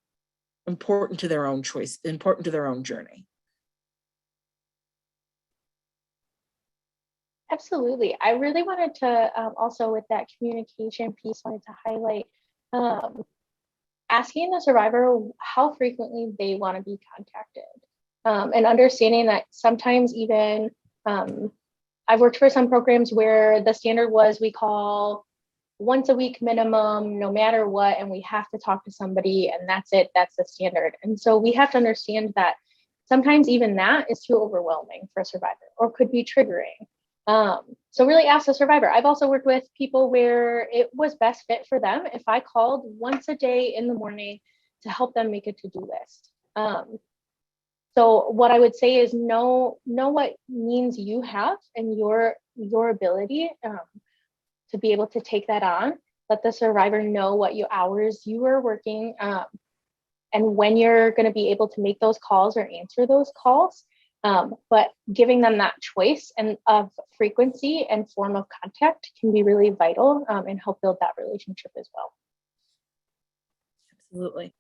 important to their own choice, important to their own journey. Absolutely. I really wanted to also, with that communication piece, wanted to highlight asking the survivor how frequently they want to be contacted, and understanding that sometimes even I've worked for some programs where the standard was we call once a week minimum, no matter what, and we have to talk to somebody, and that's it. That's the standard. And so we have to understand that sometimes even that is too overwhelming for a survivor or could be triggering. So really ask the survivor. I've also worked with people where it was best fit for them if I called once a day in the morning to help them make a to-do list. So what I would say is know what means you have and your ability to be able to take that on. Let the survivor know what hours you are working and when you're going to be able to make those calls or answer those calls. But giving them that choice and of frequency and form of contact can be really vital and help build that relationship as well. Absolutely.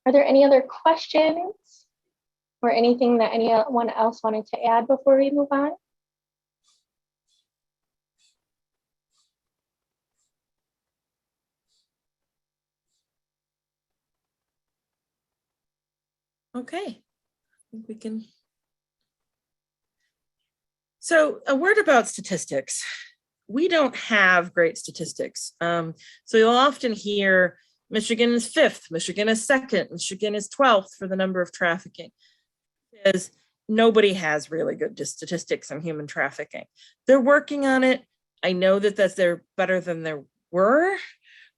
Are there any other questions or anything that anyone else wanted to add before we move on? Okay, I think we can. So a word about statistics. We don't have great statistics. So you'll often hear Michigan is 5th, Michigan is 2nd, Michigan is 12th for the number of trafficking. Because nobody has really good statistics on human trafficking. They're working on it. I know that they're better than there were,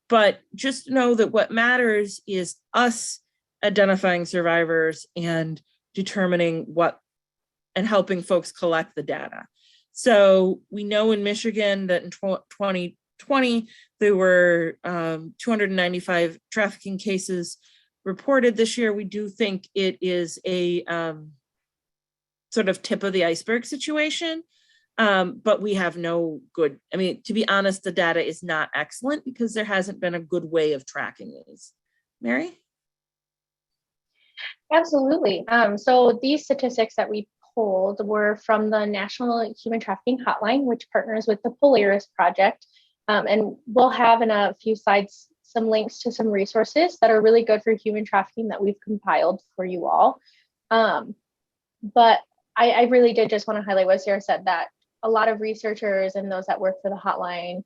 but just know that what matters is us identifying survivors and determining what and helping folks collect the data. So we know in Michigan that in 2020, there were 295 trafficking cases reported this year. We do think it is a sort of tip of the iceberg situation, but we have no good, I mean, to be honest, the data is not excellent because there hasn't been a good way of tracking these. Mary? Absolutely. So these statistics that we pulled were from the National Human Trafficking Hotline, which partners with the Polaris Project. And we'll have in a few slides some links to some resources that are really good for human trafficking that we've compiled for you all. But I really did just want to highlight what Sarah said, that a lot of researchers and those that work for the hotline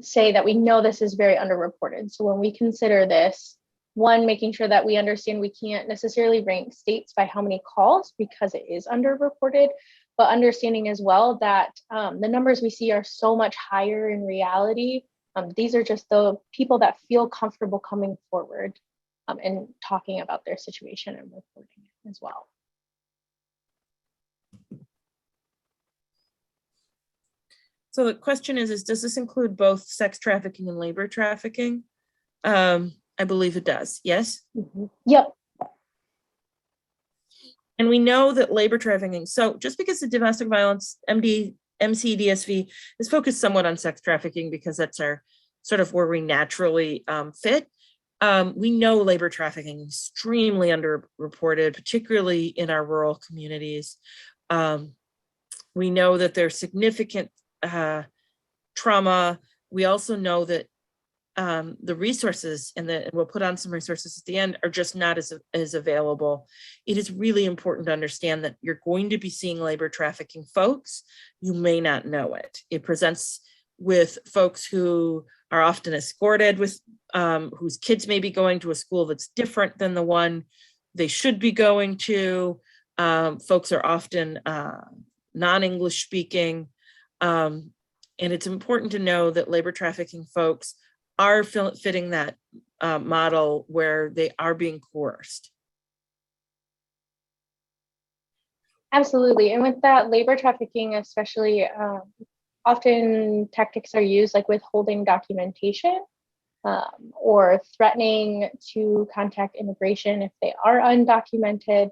say that we know this is very underreported. So when we consider this, one, making sure that we understand we can't necessarily rank states by how many calls because it is underreported, but understanding as well that the numbers we see are so much higher in reality. These are just the people that feel comfortable coming forward and talking about their situation and reporting it as well. So the question is does this include both sex trafficking and labor trafficking? I believe it does, yes? Mm-hmm. Yep. And we know that labor trafficking, so just because the domestic violence MCDSV is focused somewhat on sex trafficking because that's our sort of where we naturally fit, we know labor trafficking is extremely underreported, particularly in our rural communities. We know that there's significant trauma. We also know that the resources, and we'll put on some resources at the end, are just not as available. It is really important to understand that you're going to be seeing labor trafficking folks. You may not know it. It presents with folks who are often escorted, with whose kids may be going to a school that's different than the one they should be going to. Folks are often non-English speaking. And it's important to know that labor trafficking folks are fitting that model where they are being coerced. Absolutely. And with that labor trafficking, especially, often tactics are used like withholding documentation or threatening to contact immigration if they are undocumented.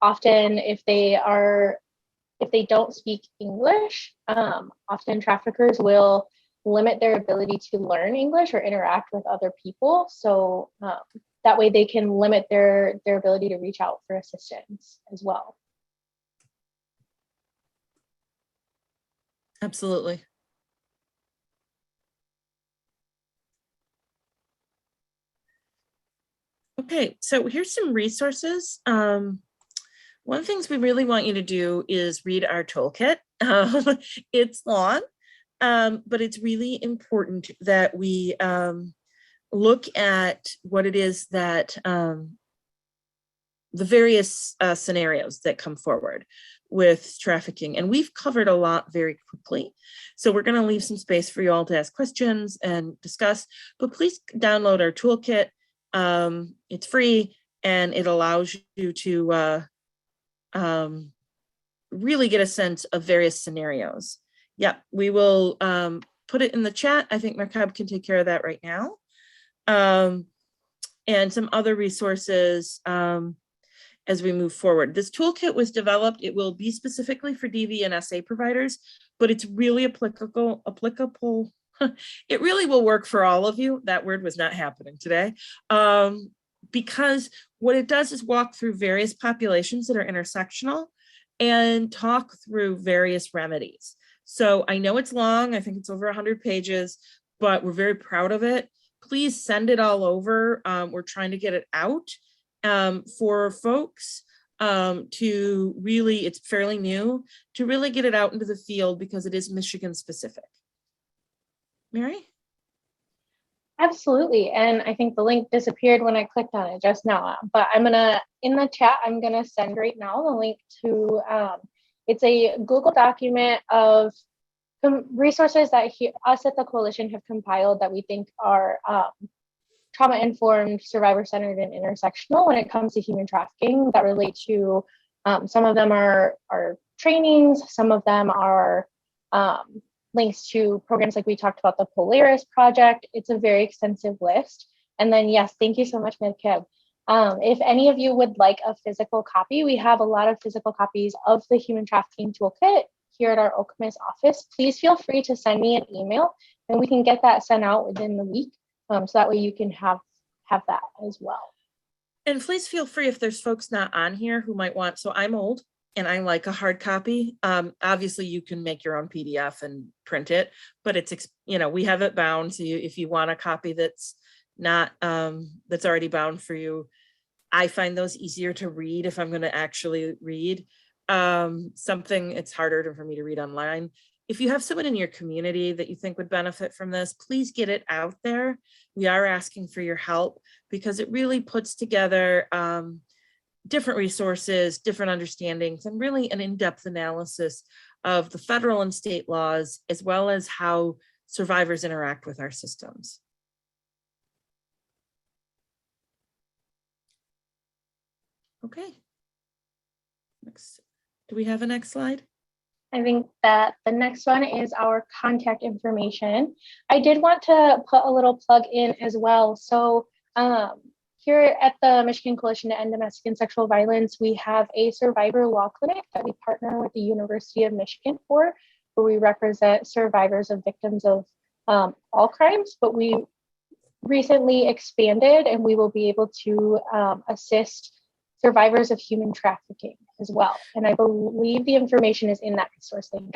Often if they don't speak English, often traffickers will limit their ability to learn English or interact with other people. So that way they can limit their ability to reach out for assistance as well. Absolutely. Okay, so here's some resources. One of the things we really want you to do is read our toolkit. It's long, but it's really important that we look at what it is that the various scenarios that come forward with trafficking. And we've covered a lot very quickly. So we're going to leave some space for you all to ask questions and discuss, but please download our toolkit. It's free and it allows you to really get a sense of various scenarios. Yeah, we will put it in the chat. I think Markab can take care of that right now. And some other resources as we move forward. This toolkit was developed, it will be specifically for DV and SA providers, but it's really applicable. It really will work for all of you. That word was not happening today. Because what it does is walk through various populations that are intersectional and talk through various remedies. So I know it's long, I think it's over 100 pages, but we're very proud of it. Please send it all over. We're trying to get it out for folks to really, it's fairly new, to really get it out into the field because it is Michigan specific. Mary? Absolutely. And I think the link disappeared when I clicked on it just now, but in the chat, I'm gonna send right now the link to, it's a Google document of resources that us at the coalition have compiled that we think are trauma-informed, survivor-centered, and intersectional when it comes to human trafficking that relate to, some of them are trainings, some of them are links to programs like we talked about, the Polaris project. It's a very extensive list. And then, yes, thank you so much, Medkeb. If any of you would like a physical copy, we have a lot of physical copies of the Human Trafficking Toolkit here at our Okemos office. Please feel free to send me an email and we can get that sent out within the week. So that way you can have that as well. And please feel free if there's folks not on here who might want, so I'm old and I like a hard copy. Obviously you can make your own PDF and print it, but it's, we have it bound. So if you want a copy that's not, that's already bound for you, I find those easier to read if I'm going to actually read something. It's harder for me to read online. If you have someone in your community that you think would benefit from this, please get it out there. We are asking for your help because it really puts together different resources, different understandings, and really an in-depth analysis of the federal and state laws, as well as how survivors interact with our systems. Okay. Next. Do we have a next slide? I think that the next one is our contact information. I did want to put a little plug in as well. So here at the Michigan Coalition to End Domestic and Sexual Violence, we have a survivor law clinic that we partner with the University of Michigan for, where we represent survivors of victims of all crimes, but we recently expanded and we will be able to assist survivors of human trafficking as well. And I believe the information is in that resource link.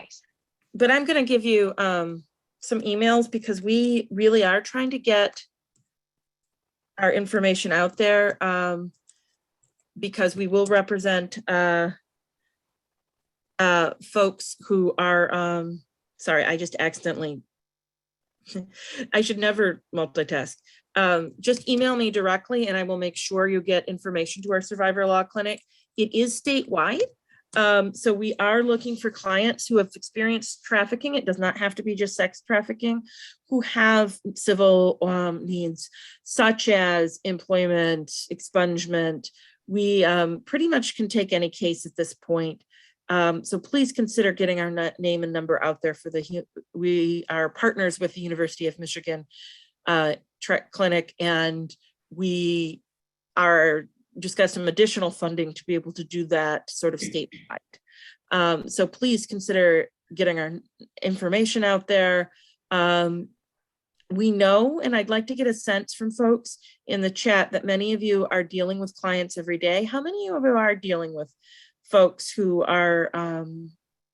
But I'm going to give you some emails because we really are trying to get our information out there because we will represent folks who are, sorry, I just accidentally, I should never multitask. Just email me directly and I will make sure you get information to our survivor law clinic. It is statewide. So we are looking for clients who have experienced trafficking. It does not have to be just sex trafficking, who have civil needs, such as employment, expungement. We pretty much can take any case at this point. So please consider getting our name and number out there for we are partners with the University of Michigan Clinic, and we are just got some additional funding to be able to do that sort of statewide. So please consider getting our information out there. We know, and I'd like to get a sense from folks in the chat, that many of you are dealing with clients every day. How many of you are dealing with folks who are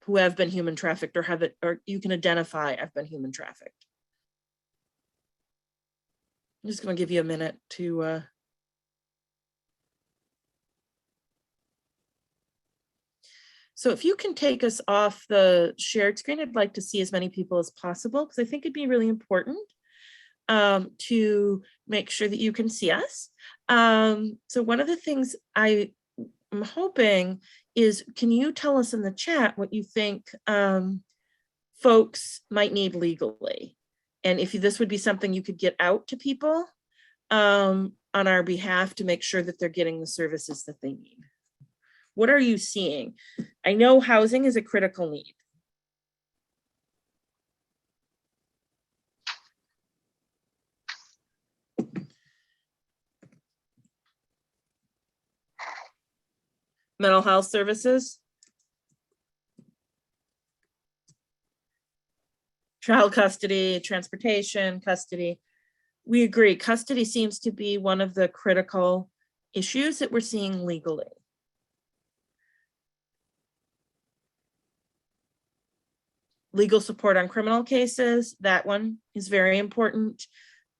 who have been human trafficked, or you can identify I've been human trafficked? I'm just going to give you a minute to so if you can take us off the shared screen, I'd like to see as many people as possible, because I think it'd be really important to make sure that you can see us. So one of the things I'm hoping is, can you tell us in the chat what you think folks might need legally? And if this would be something you could get out to people on our behalf to make sure that they're getting the services that they need. What are you seeing? I know housing is a critical need. Mental health services. Child custody, transportation, custody. We agree, custody seems to be one of the critical issues that we're seeing legally. Legal support on criminal cases, that one is very important.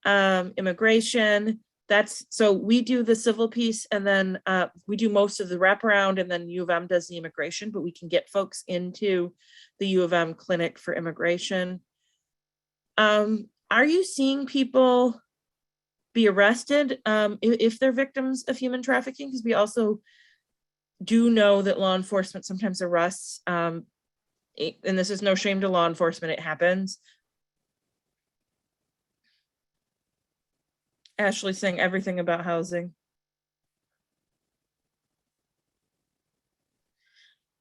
Immigration, so we do the civil piece, and then we do most of the wraparound, and then U of M does the immigration, but we can get folks into the U of M clinic for immigration. Are you seeing people be arrested if they're victims of human trafficking? Because we also do know that law enforcement sometimes arrests, and this is no shame to law enforcement, it happens. Ashley's saying everything about housing.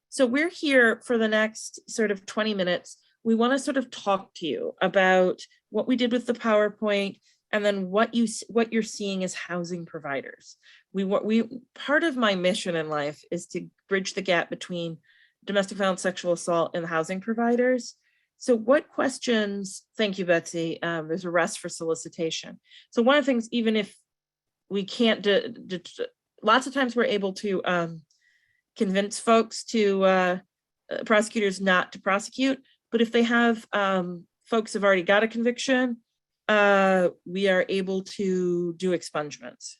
So we're here for the next sort of 20 minutes. We want to sort of talk to you about what we did with the PowerPoint, and then what you're seeing as housing providers. Part of my mission in life is to bridge the gap between domestic violence, sexual assault, and the housing providers. So what questions, thank you, Betsy, there's a rest for solicitation. So one of the things, even if we can't, lots of times we're able to convince folks to, prosecutors not to prosecute, but if they have, folks have already got a conviction, we are able to do expungements.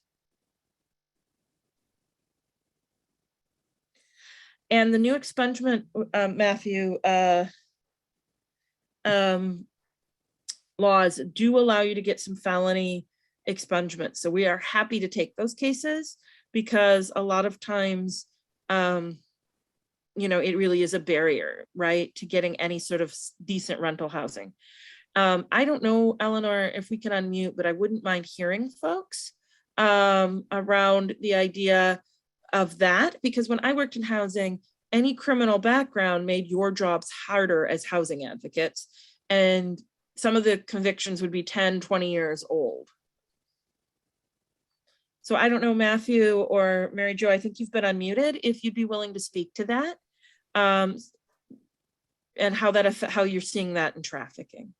And the new expungement, Matthew, laws do allow you to get some felony expungements. So we are happy to take those cases, because a lot of times, you know, it really is a barrier, right, to getting any sort of decent rental housing. I don't know, Eleanor, if we can unmute, but I wouldn't mind hearing folks around the idea of that, because when I worked in housing, any criminal background made your jobs harder as housing advocates. And some of the convictions would be 10, 20 years old. So I don't know, Matthew or Mary Jo, I think you've been unmuted, if you'd be willing to speak to that, and how you're seeing that in trafficking.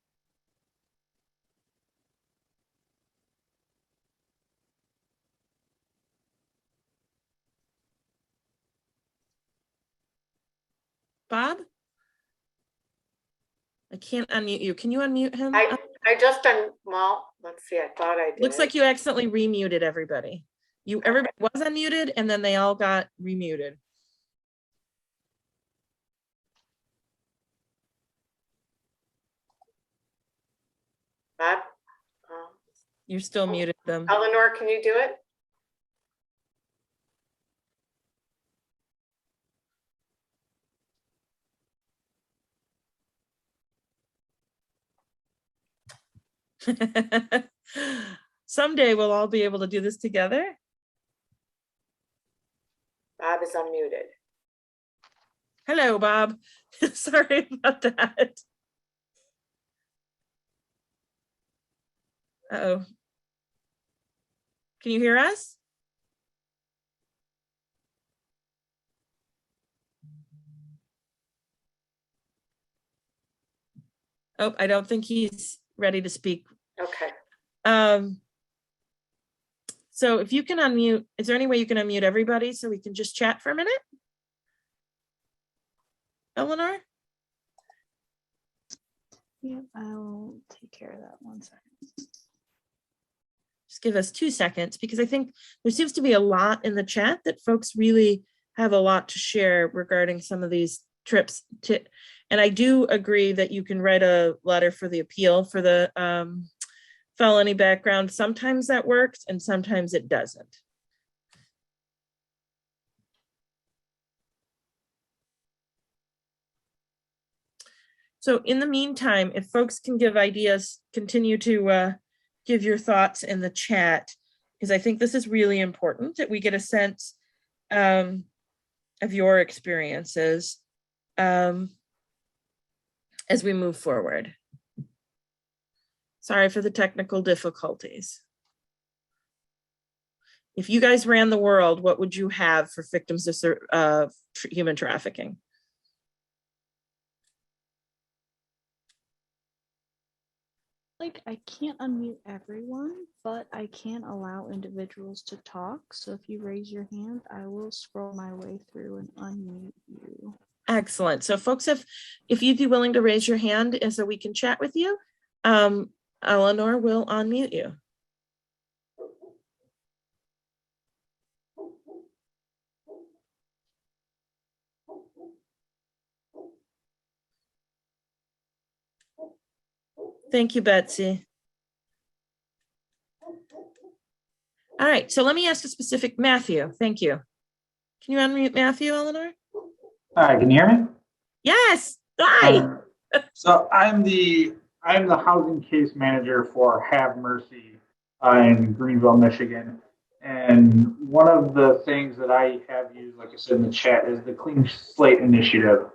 Bob? I can't unmute you. Can you unmute him? I just well, let's see, I thought I did. Looks like you accidentally remuted everybody. Everybody was unmuted, and then they all got remuted. Bob? You're still muted them. Eleanor, can you do it? Someday we'll all be able to do this together. Bob is unmuted. Hello, Bob. Sorry about that. Uh-oh. Can you hear us? Oh, I don't think he's ready to speak. Okay. So if you can unmute, is there any way you can unmute everybody so we can just chat for a minute? Eleanor? Yeah, I'll take care of that 1 second. Just give us 2 seconds, because I think there seems to be a lot in the chat that folks really have a lot to share regarding some of these trips. And I do agree that you can write a letter for the appeal for the felony background. Sometimes that works and sometimes it doesn't. So in the meantime, if folks can give ideas, continue to give your thoughts in the chat, because I think this is really important that we get a sense of your experiences as we move forward. Sorry for the technical difficulties. If you guys ran the world, what would you have for victims of human trafficking? Like, I can't unmute everyone, but I can allow individuals to talk. So if you raise your hand, I will scroll my way through and unmute you. Excellent. So folks, if you'd be willing to raise your hand and so we can chat with you, Eleanor will unmute you. Thank you, Betsy. All right, so let me ask a specific Matthew. Thank you. Can you unmute Matthew, Eleanor? Hi, can you hear me? Yes. Hi. So I'm the housing case manager for Have Mercy in Greenville, Michigan. And one of the things that I have used, like I said in the chat, is the Clean Slate Initiative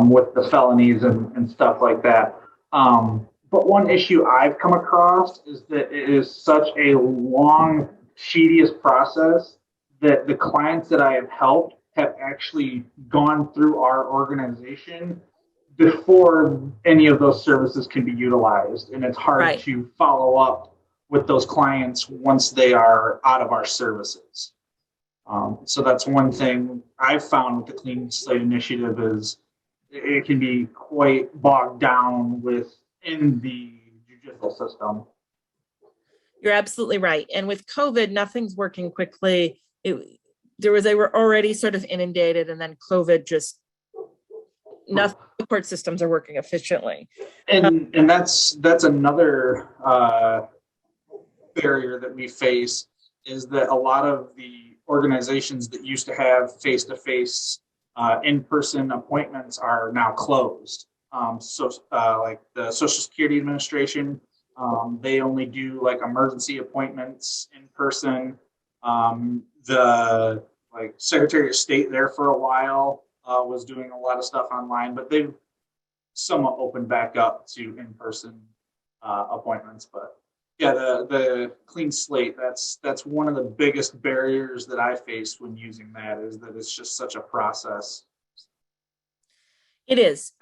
with the felonies and stuff like that. But one issue I've come across is that it is such a long, tedious process that the clients that I have helped have actually gone through our organization before any of those services can be utilized. And it's hard to follow up with those clients once they are out of our services. So that's one thing I've found with the Clean Slate Initiative is it can be quite bogged down within the judicial system. You're absolutely right. And with COVID, nothing's working quickly. They were already sort of inundated, and then COVID just, nothing, the court systems are working efficiently. And that's another barrier that we face, is that a lot of the organizations that used to have face-to-face in-person appointments are now closed. Like the Social Security Administration, they only do like emergency appointments in person. The Secretary of State there for a while was doing a lot of stuff online, but they've somewhat opened back up to in-person appointments. But yeah, the Clean Slate, that's one of the biggest barriers that I faced when using that, is that it's just such a process. It is.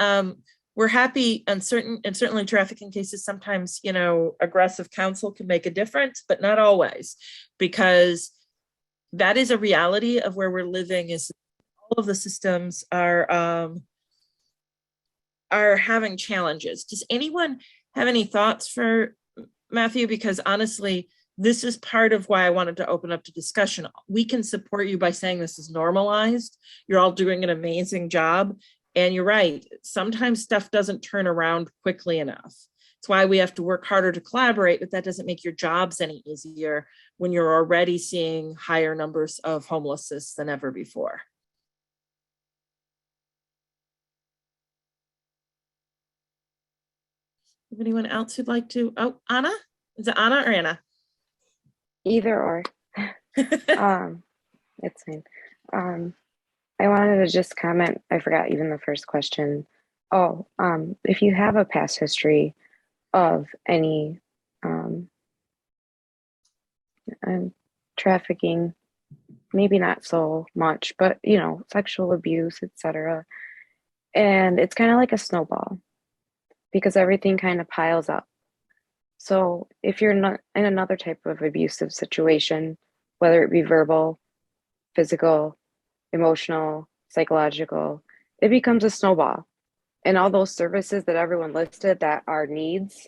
We're happy, and certainly trafficking cases, sometimes, aggressive counsel can make a difference, but not always, because that is a reality of where we're living, is all of the systems are having challenges. Does anyone have any thoughts for Matthew? Because honestly, this is part of why I wanted to open up to discussion. We can support you by saying this is normalized. You're all doing an amazing job. And you're right, sometimes stuff doesn't turn around quickly enough. It's why we have to work harder to collaborate, but that doesn't make your jobs any easier when you're already seeing higher numbers of homelessness than ever before. If anyone else who'd like to, oh, Anna? Is it Anna or Anna? Either or. It's fine. I wanted to just comment, I forgot even the first question. Oh, if you have a past history of any trafficking, maybe not so much, but you know, sexual abuse, etc. And it's kind of like a snowball because everything kind of piles up. So if you're not in another type of abusive situation, whether it be verbal, physical, emotional, psychological, it becomes a snowball. And all those services that everyone listed that are needs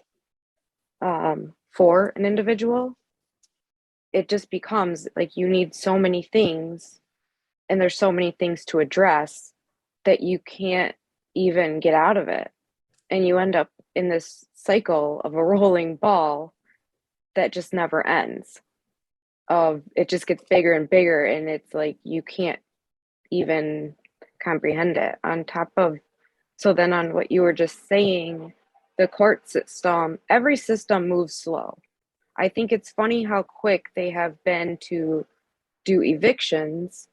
for an individual, it just becomes like you need so many things and there's so many things to address that you can't even get out of it. And you end up in this cycle of a rolling ball that just never ends. Of it just gets bigger and bigger, and it's like you can't even comprehend it. On top of, so then on what you were just saying, the court system, every system moves slow. I think it's funny how quick they have been to do evictions,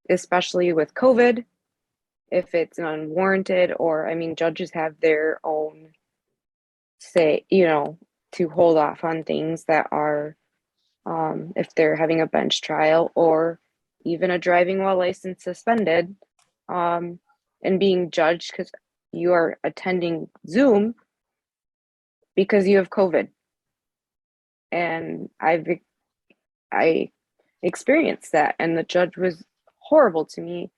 especially with COVID, if it's unwarranted, or I mean, judges have their own say, you know, to hold off on things that are, if they're having a bench trial or even a driving while license suspended, and being judged because you are attending Zoom because you have COVID. And I experienced that, and the judge was horrible to me,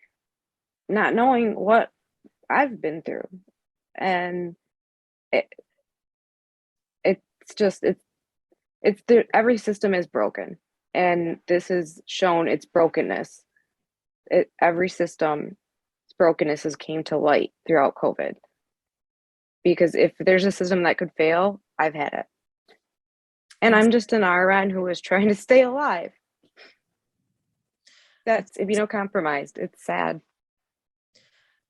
not knowing what I've been through. And it, it's just it's there, every system is broken, and this has shown its brokenness. Every system's brokenness has came to light throughout COVID, because if there's a system that could fail, I've had it. And I'm just an RN who was trying to stay alive. That's immunocompromised. It's sad.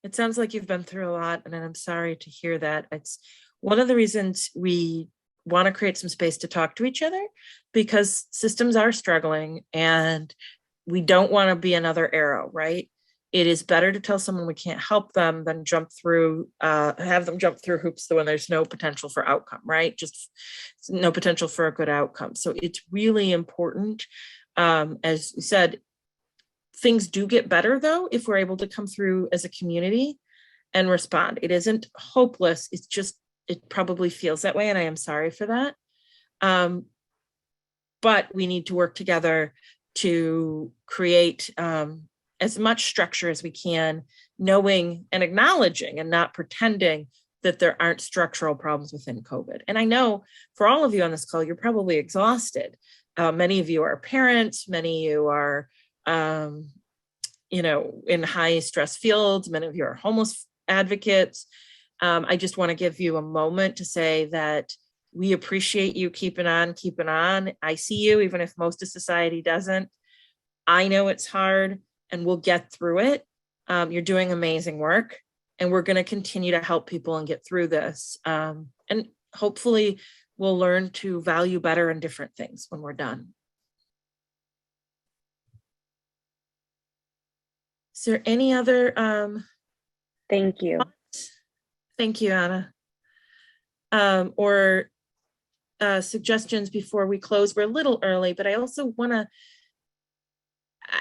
It sounds like you've been through a lot, and I'm sorry to hear that. It's one of the reasons we want to create some space to talk to each other, because systems are struggling and we don't want to be another arrow, right? It is better to tell someone we can't help them than have them jump through hoops when there's no potential for outcome, right? Just no potential for a good outcome. So it's really important. As you said, things do get better though, if we're able to come through as a community and respond. It isn't hopeless. It's just, it probably feels that way. And I am sorry for that. But we need to work together to create as much structure as we can, knowing and acknowledging and not pretending that there aren't structural problems within COVID. And I know for all of you on this call, you're probably exhausted. Many of you are parents, many of you are, in high stress fields, many of you are homeless advocates. I just want to give you a moment to say that we appreciate you keeping on. I see you, even if most of society doesn't. I know it's hard, and we'll get through it. You're doing amazing work, and we're going to continue to help people and get through this. And hopefully we'll learn to value better and different things when we're done. Is there any other? Thank you. Thank you, Anna. Or suggestions before we close? We're a little early, but I also want to,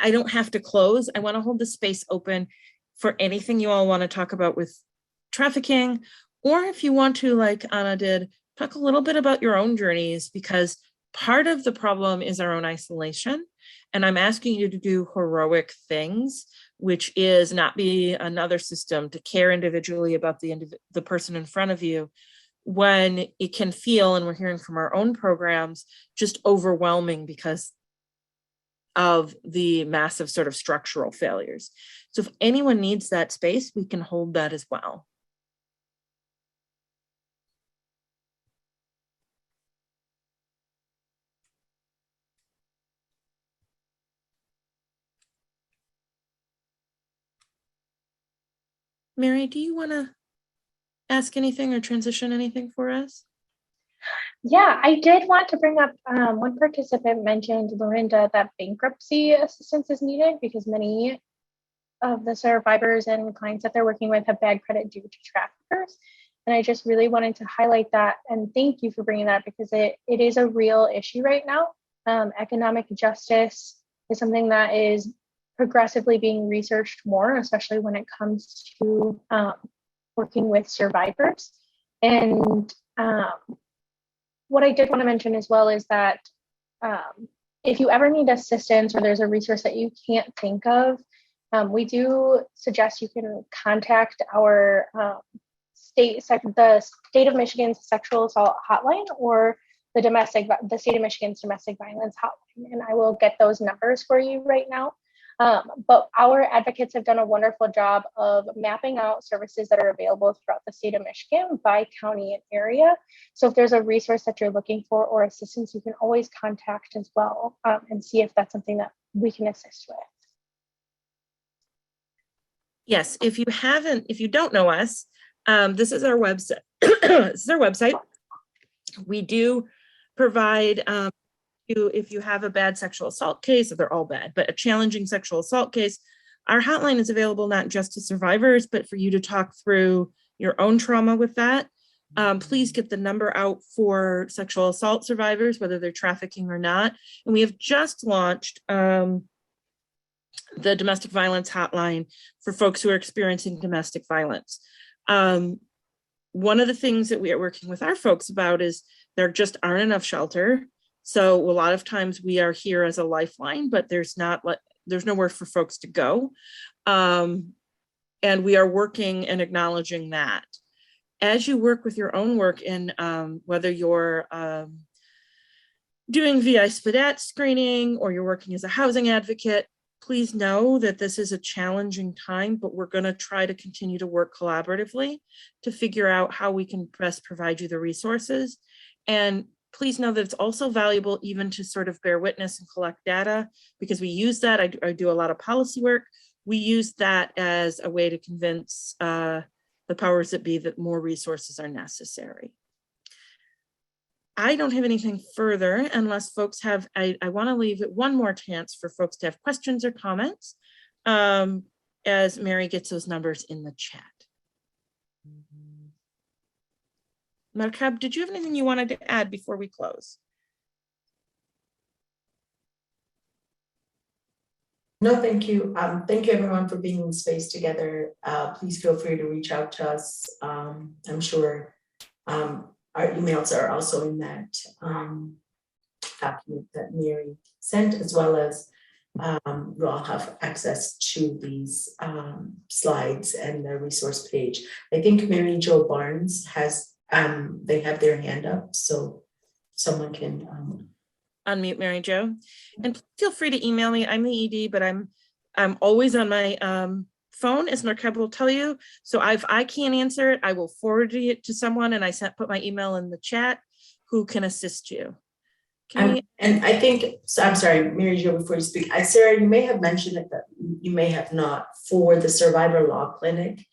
I don't have to close. I want to hold the space open for anything you all want to talk about with trafficking, or if you want to, like Anna did, talk a little bit about your own journeys, because part of the problem is our own isolation. And I'm asking you to do heroic things, which is not be another system to care individually about the person in front of you, when it can feel, and we're hearing from our own programs, just overwhelming because of the massive sort of structural failures. So if anyone needs that space, we can hold that as well. Mary, do you want to ask anything or transition anything for us? Yeah, I did want to bring up one participant mentioned, Lorinda, that bankruptcy assistance is needed because many of the survivors and clients that they're working with have bad credit due to traffickers. And I just really wanted to highlight that and thank you for bringing that because it is a real issue right now. Economic justice is something that is progressively being researched more, especially when it comes to working with survivors. And what I did want to mention as well is that if you ever need assistance or there's a resource that you can't think of, we do suggest you can contact our the state of Michigan's sexual assault hotline or the state of Michigan's domestic violence hotline, and I will get those numbers for you right now. But our advocates have done a wonderful job of mapping out services that are available throughout the state of Michigan by county and area. So if there's a resource that you're looking for or assistance, you can always contact as well and see if that's something that we can assist with. Yes, if you don't know us, this is our website. This is our website. We do provide if you have a bad sexual assault case, they're all bad, but a challenging sexual assault case, our hotline is available not just to survivors, but for you to talk through your own trauma with that. Please get the number out for sexual assault survivors, whether they're trafficking or not. And we have just launched the domestic violence hotline for folks who are experiencing domestic violence. One of the things that we are working with our folks about is there just aren't enough shelter. So a lot of times we are here as a lifeline, but there's nowhere for folks to go. And we are working and acknowledging that. As you work with your own work in whether you're doing VI SPDAT screening or you're working as a housing advocate, please know that this is a challenging time, but we're going to try to continue to work collaboratively to figure out how we can best provide you the resources. And please know that it's also valuable even to sort of bear witness and collect data, because we use that. I do a lot of policy work. We use that as a way to convince the powers that be that more resources are necessary. I don't have anything further unless folks have, I want to leave it one more chance for folks to have questions or comments as Mary gets those numbers in the chat. Markab, did you have anything you wanted to add before we close? No, thank you. Thank you everyone for being in space together. Please feel free to reach out to us. I'm sure our emails are also in that document that Mary sent, as well as you all have access to these slides and the resource page. I think Mary Jo Barnes has, they have their hand up, so someone can unmute Mary Jo. And feel free to email me. I'm the ED, but I'm always on my phone, as Markab will tell you. So if I can't answer it, I will forward it to someone, and I put my email in the chat who can assist you. And I think, so I'm sorry, Mary Jo, before you speak, Sarah, you may have mentioned it, but you may have not. For the Survivor Law Clinic,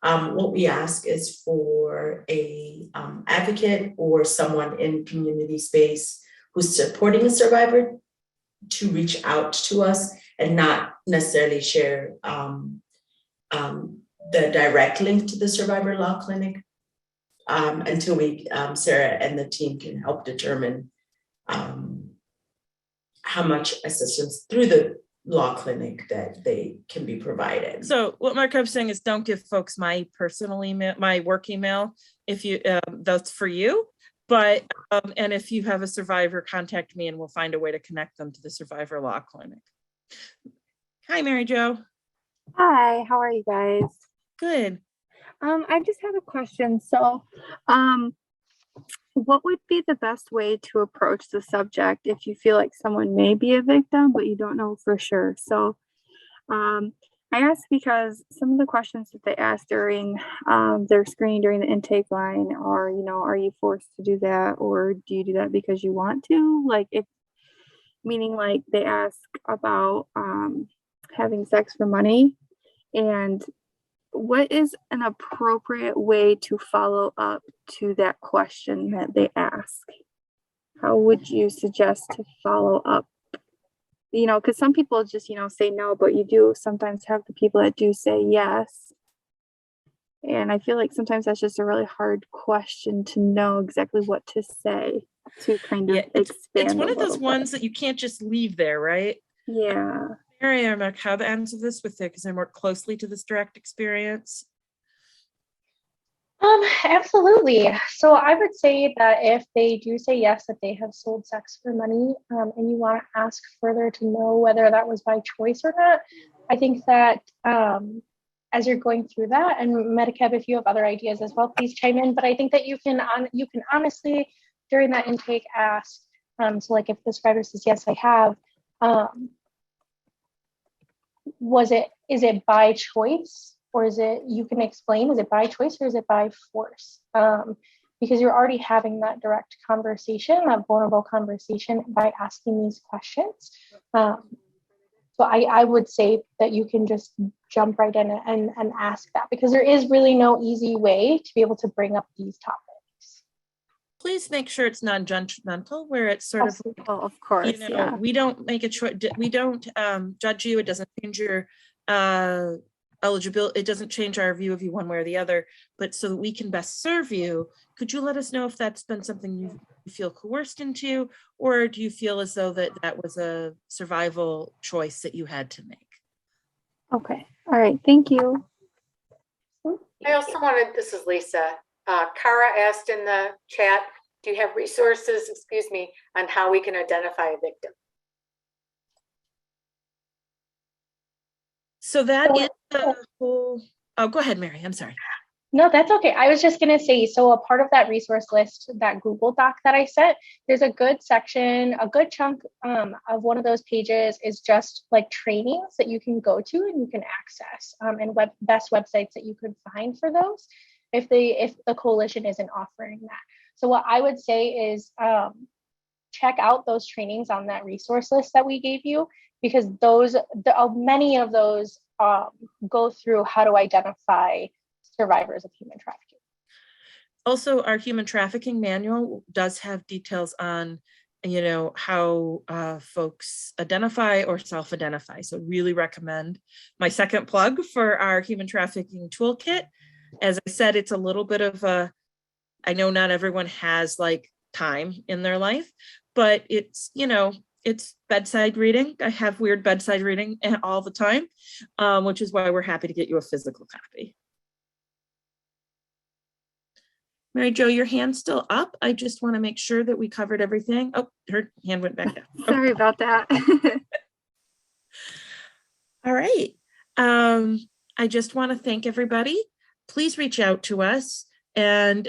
what we ask is for a advocate or someone in community space who's supporting a survivor to reach out to us and not necessarily share the direct link to the Survivor Law Clinic until we, Sarah and the team can help determine how much assistance through the law clinic that they can be provided. So what Markab's saying is, don't give folks my personal email, my work email, if you that's for you. But and if you have a survivor, contact me and we'll find a way to connect them to the Survivor Law Clinic. Hi, Mary Jo. Hi, how are you guys? Good. I just had a question. So, what would be the best way to approach the subject if you feel like someone may be a victim, but you don't know for sure? So, I ask because some of the questions that they ask during their screening during the intake line are, you know, are you forced to do that, or do you do that because you want to? Like, if meaning like they ask about having sex for money, and what is an appropriate way to follow up to that question that they ask? How would you suggest to follow up? You know, because some people just, you know, say no, but you do sometimes have the people that do say yes. And I feel like sometimes that's just a really hard question to know exactly what to say to kind of expand. It's one of those ones that you can't just leave there, right? Yeah. Mary, I'm like, how to answer this with it because I work closely to this direct experience. Absolutely. So I would say that if they do say yes, that they have sold sex for money, and you want to ask further to know whether that was by choice or not, I think that as you're going through that, and Medicab, if you have other ideas as well, please chime in. But I think that you can honestly during that intake ask. So like if the scriber says yes, I have. Is it by choice? Or is it, you can explain, is it by choice or is it by force? Because you're already having that direct conversation, that vulnerable conversation by asking these questions. So I would say that you can just jump right in and ask that, because there is really no easy way to be able to bring up these topics. Please make sure it's non-judgmental, where it's sort of, of course, you know, we don't make a choice, we don't judge you, it doesn't change your eligibility, it doesn't change our view of you one way or the other, but so that we can best serve you, could you let us know if that's been something you feel coerced into, or do you feel as though that was a survival choice that you had to make? Okay, all right, thank you. I also wanted, this is Lisa, Kara asked in the chat, do you have resources, on how we can identify a victim? So that is the whole, oh, go ahead, Mary, I'm sorry. No, that's okay. I was just going to say, so a part of that resource list, that Google Doc that I sent, there's a good section, a good chunk of one of those pages is just like trainings that you can go to and you can access, and best websites that you could find for those if the coalition isn't offering that. So what I would say is check out those trainings on that resource list that we gave you, because many of those go through how to identify survivors of human trafficking. Also, our human trafficking manual does have details on, you know, how folks identify or self-identify. So really recommend. My second plug for our human trafficking toolkit. As I said, it's a little bit of a, I know not everyone has like time in their life, but it's, you know, it's bedside reading. I have weird bedside reading all the time, which is why we're happy to get you a physical copy. Mary Jo, your hand's still up. I just want to make sure that we covered everything. Oh, her hand went back down. Sorry about that. All right. I just want to thank everybody. Please reach out to us. And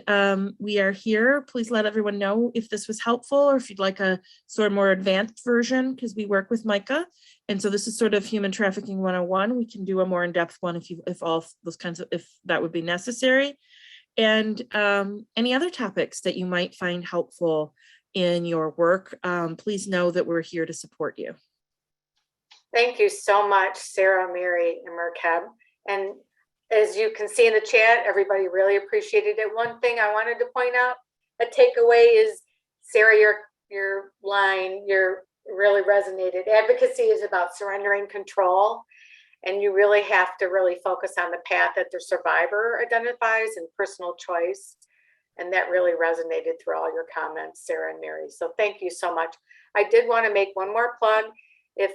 we are here. Please let everyone know if this was helpful or if you'd like a sort of more advanced version, because we work with Micah. And so this is sort of human trafficking 101. We can do a more in-depth one if all those kinds of, if that would be necessary. And any other topics that you might find helpful in your work, please know that we're here to support you. Thank you so much, Sarah, Mary, and Merkab. And as you can see in the chat, everybody really appreciated it. One thing I wanted to point out, a takeaway is, Sarah, your line, really resonated. Advocacy is about surrendering control. And you really have to really focus on the path that the survivor identifies and personal choice. And that really resonated through all your comments, Sarah and Mary. So thank you so much. I did want to make one more plug. If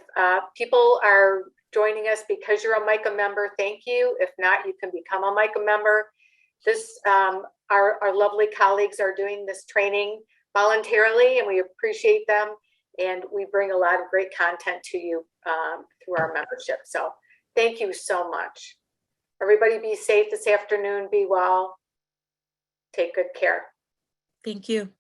people are joining us because you're a Micah member, thank you. If not, you can become a Micah member. This, our lovely colleagues are doing this training voluntarily, and we appreciate them. And we bring a lot of great content to you through our membership. So thank you so much. Everybody be safe this afternoon. Be well. Take good care. Thank you.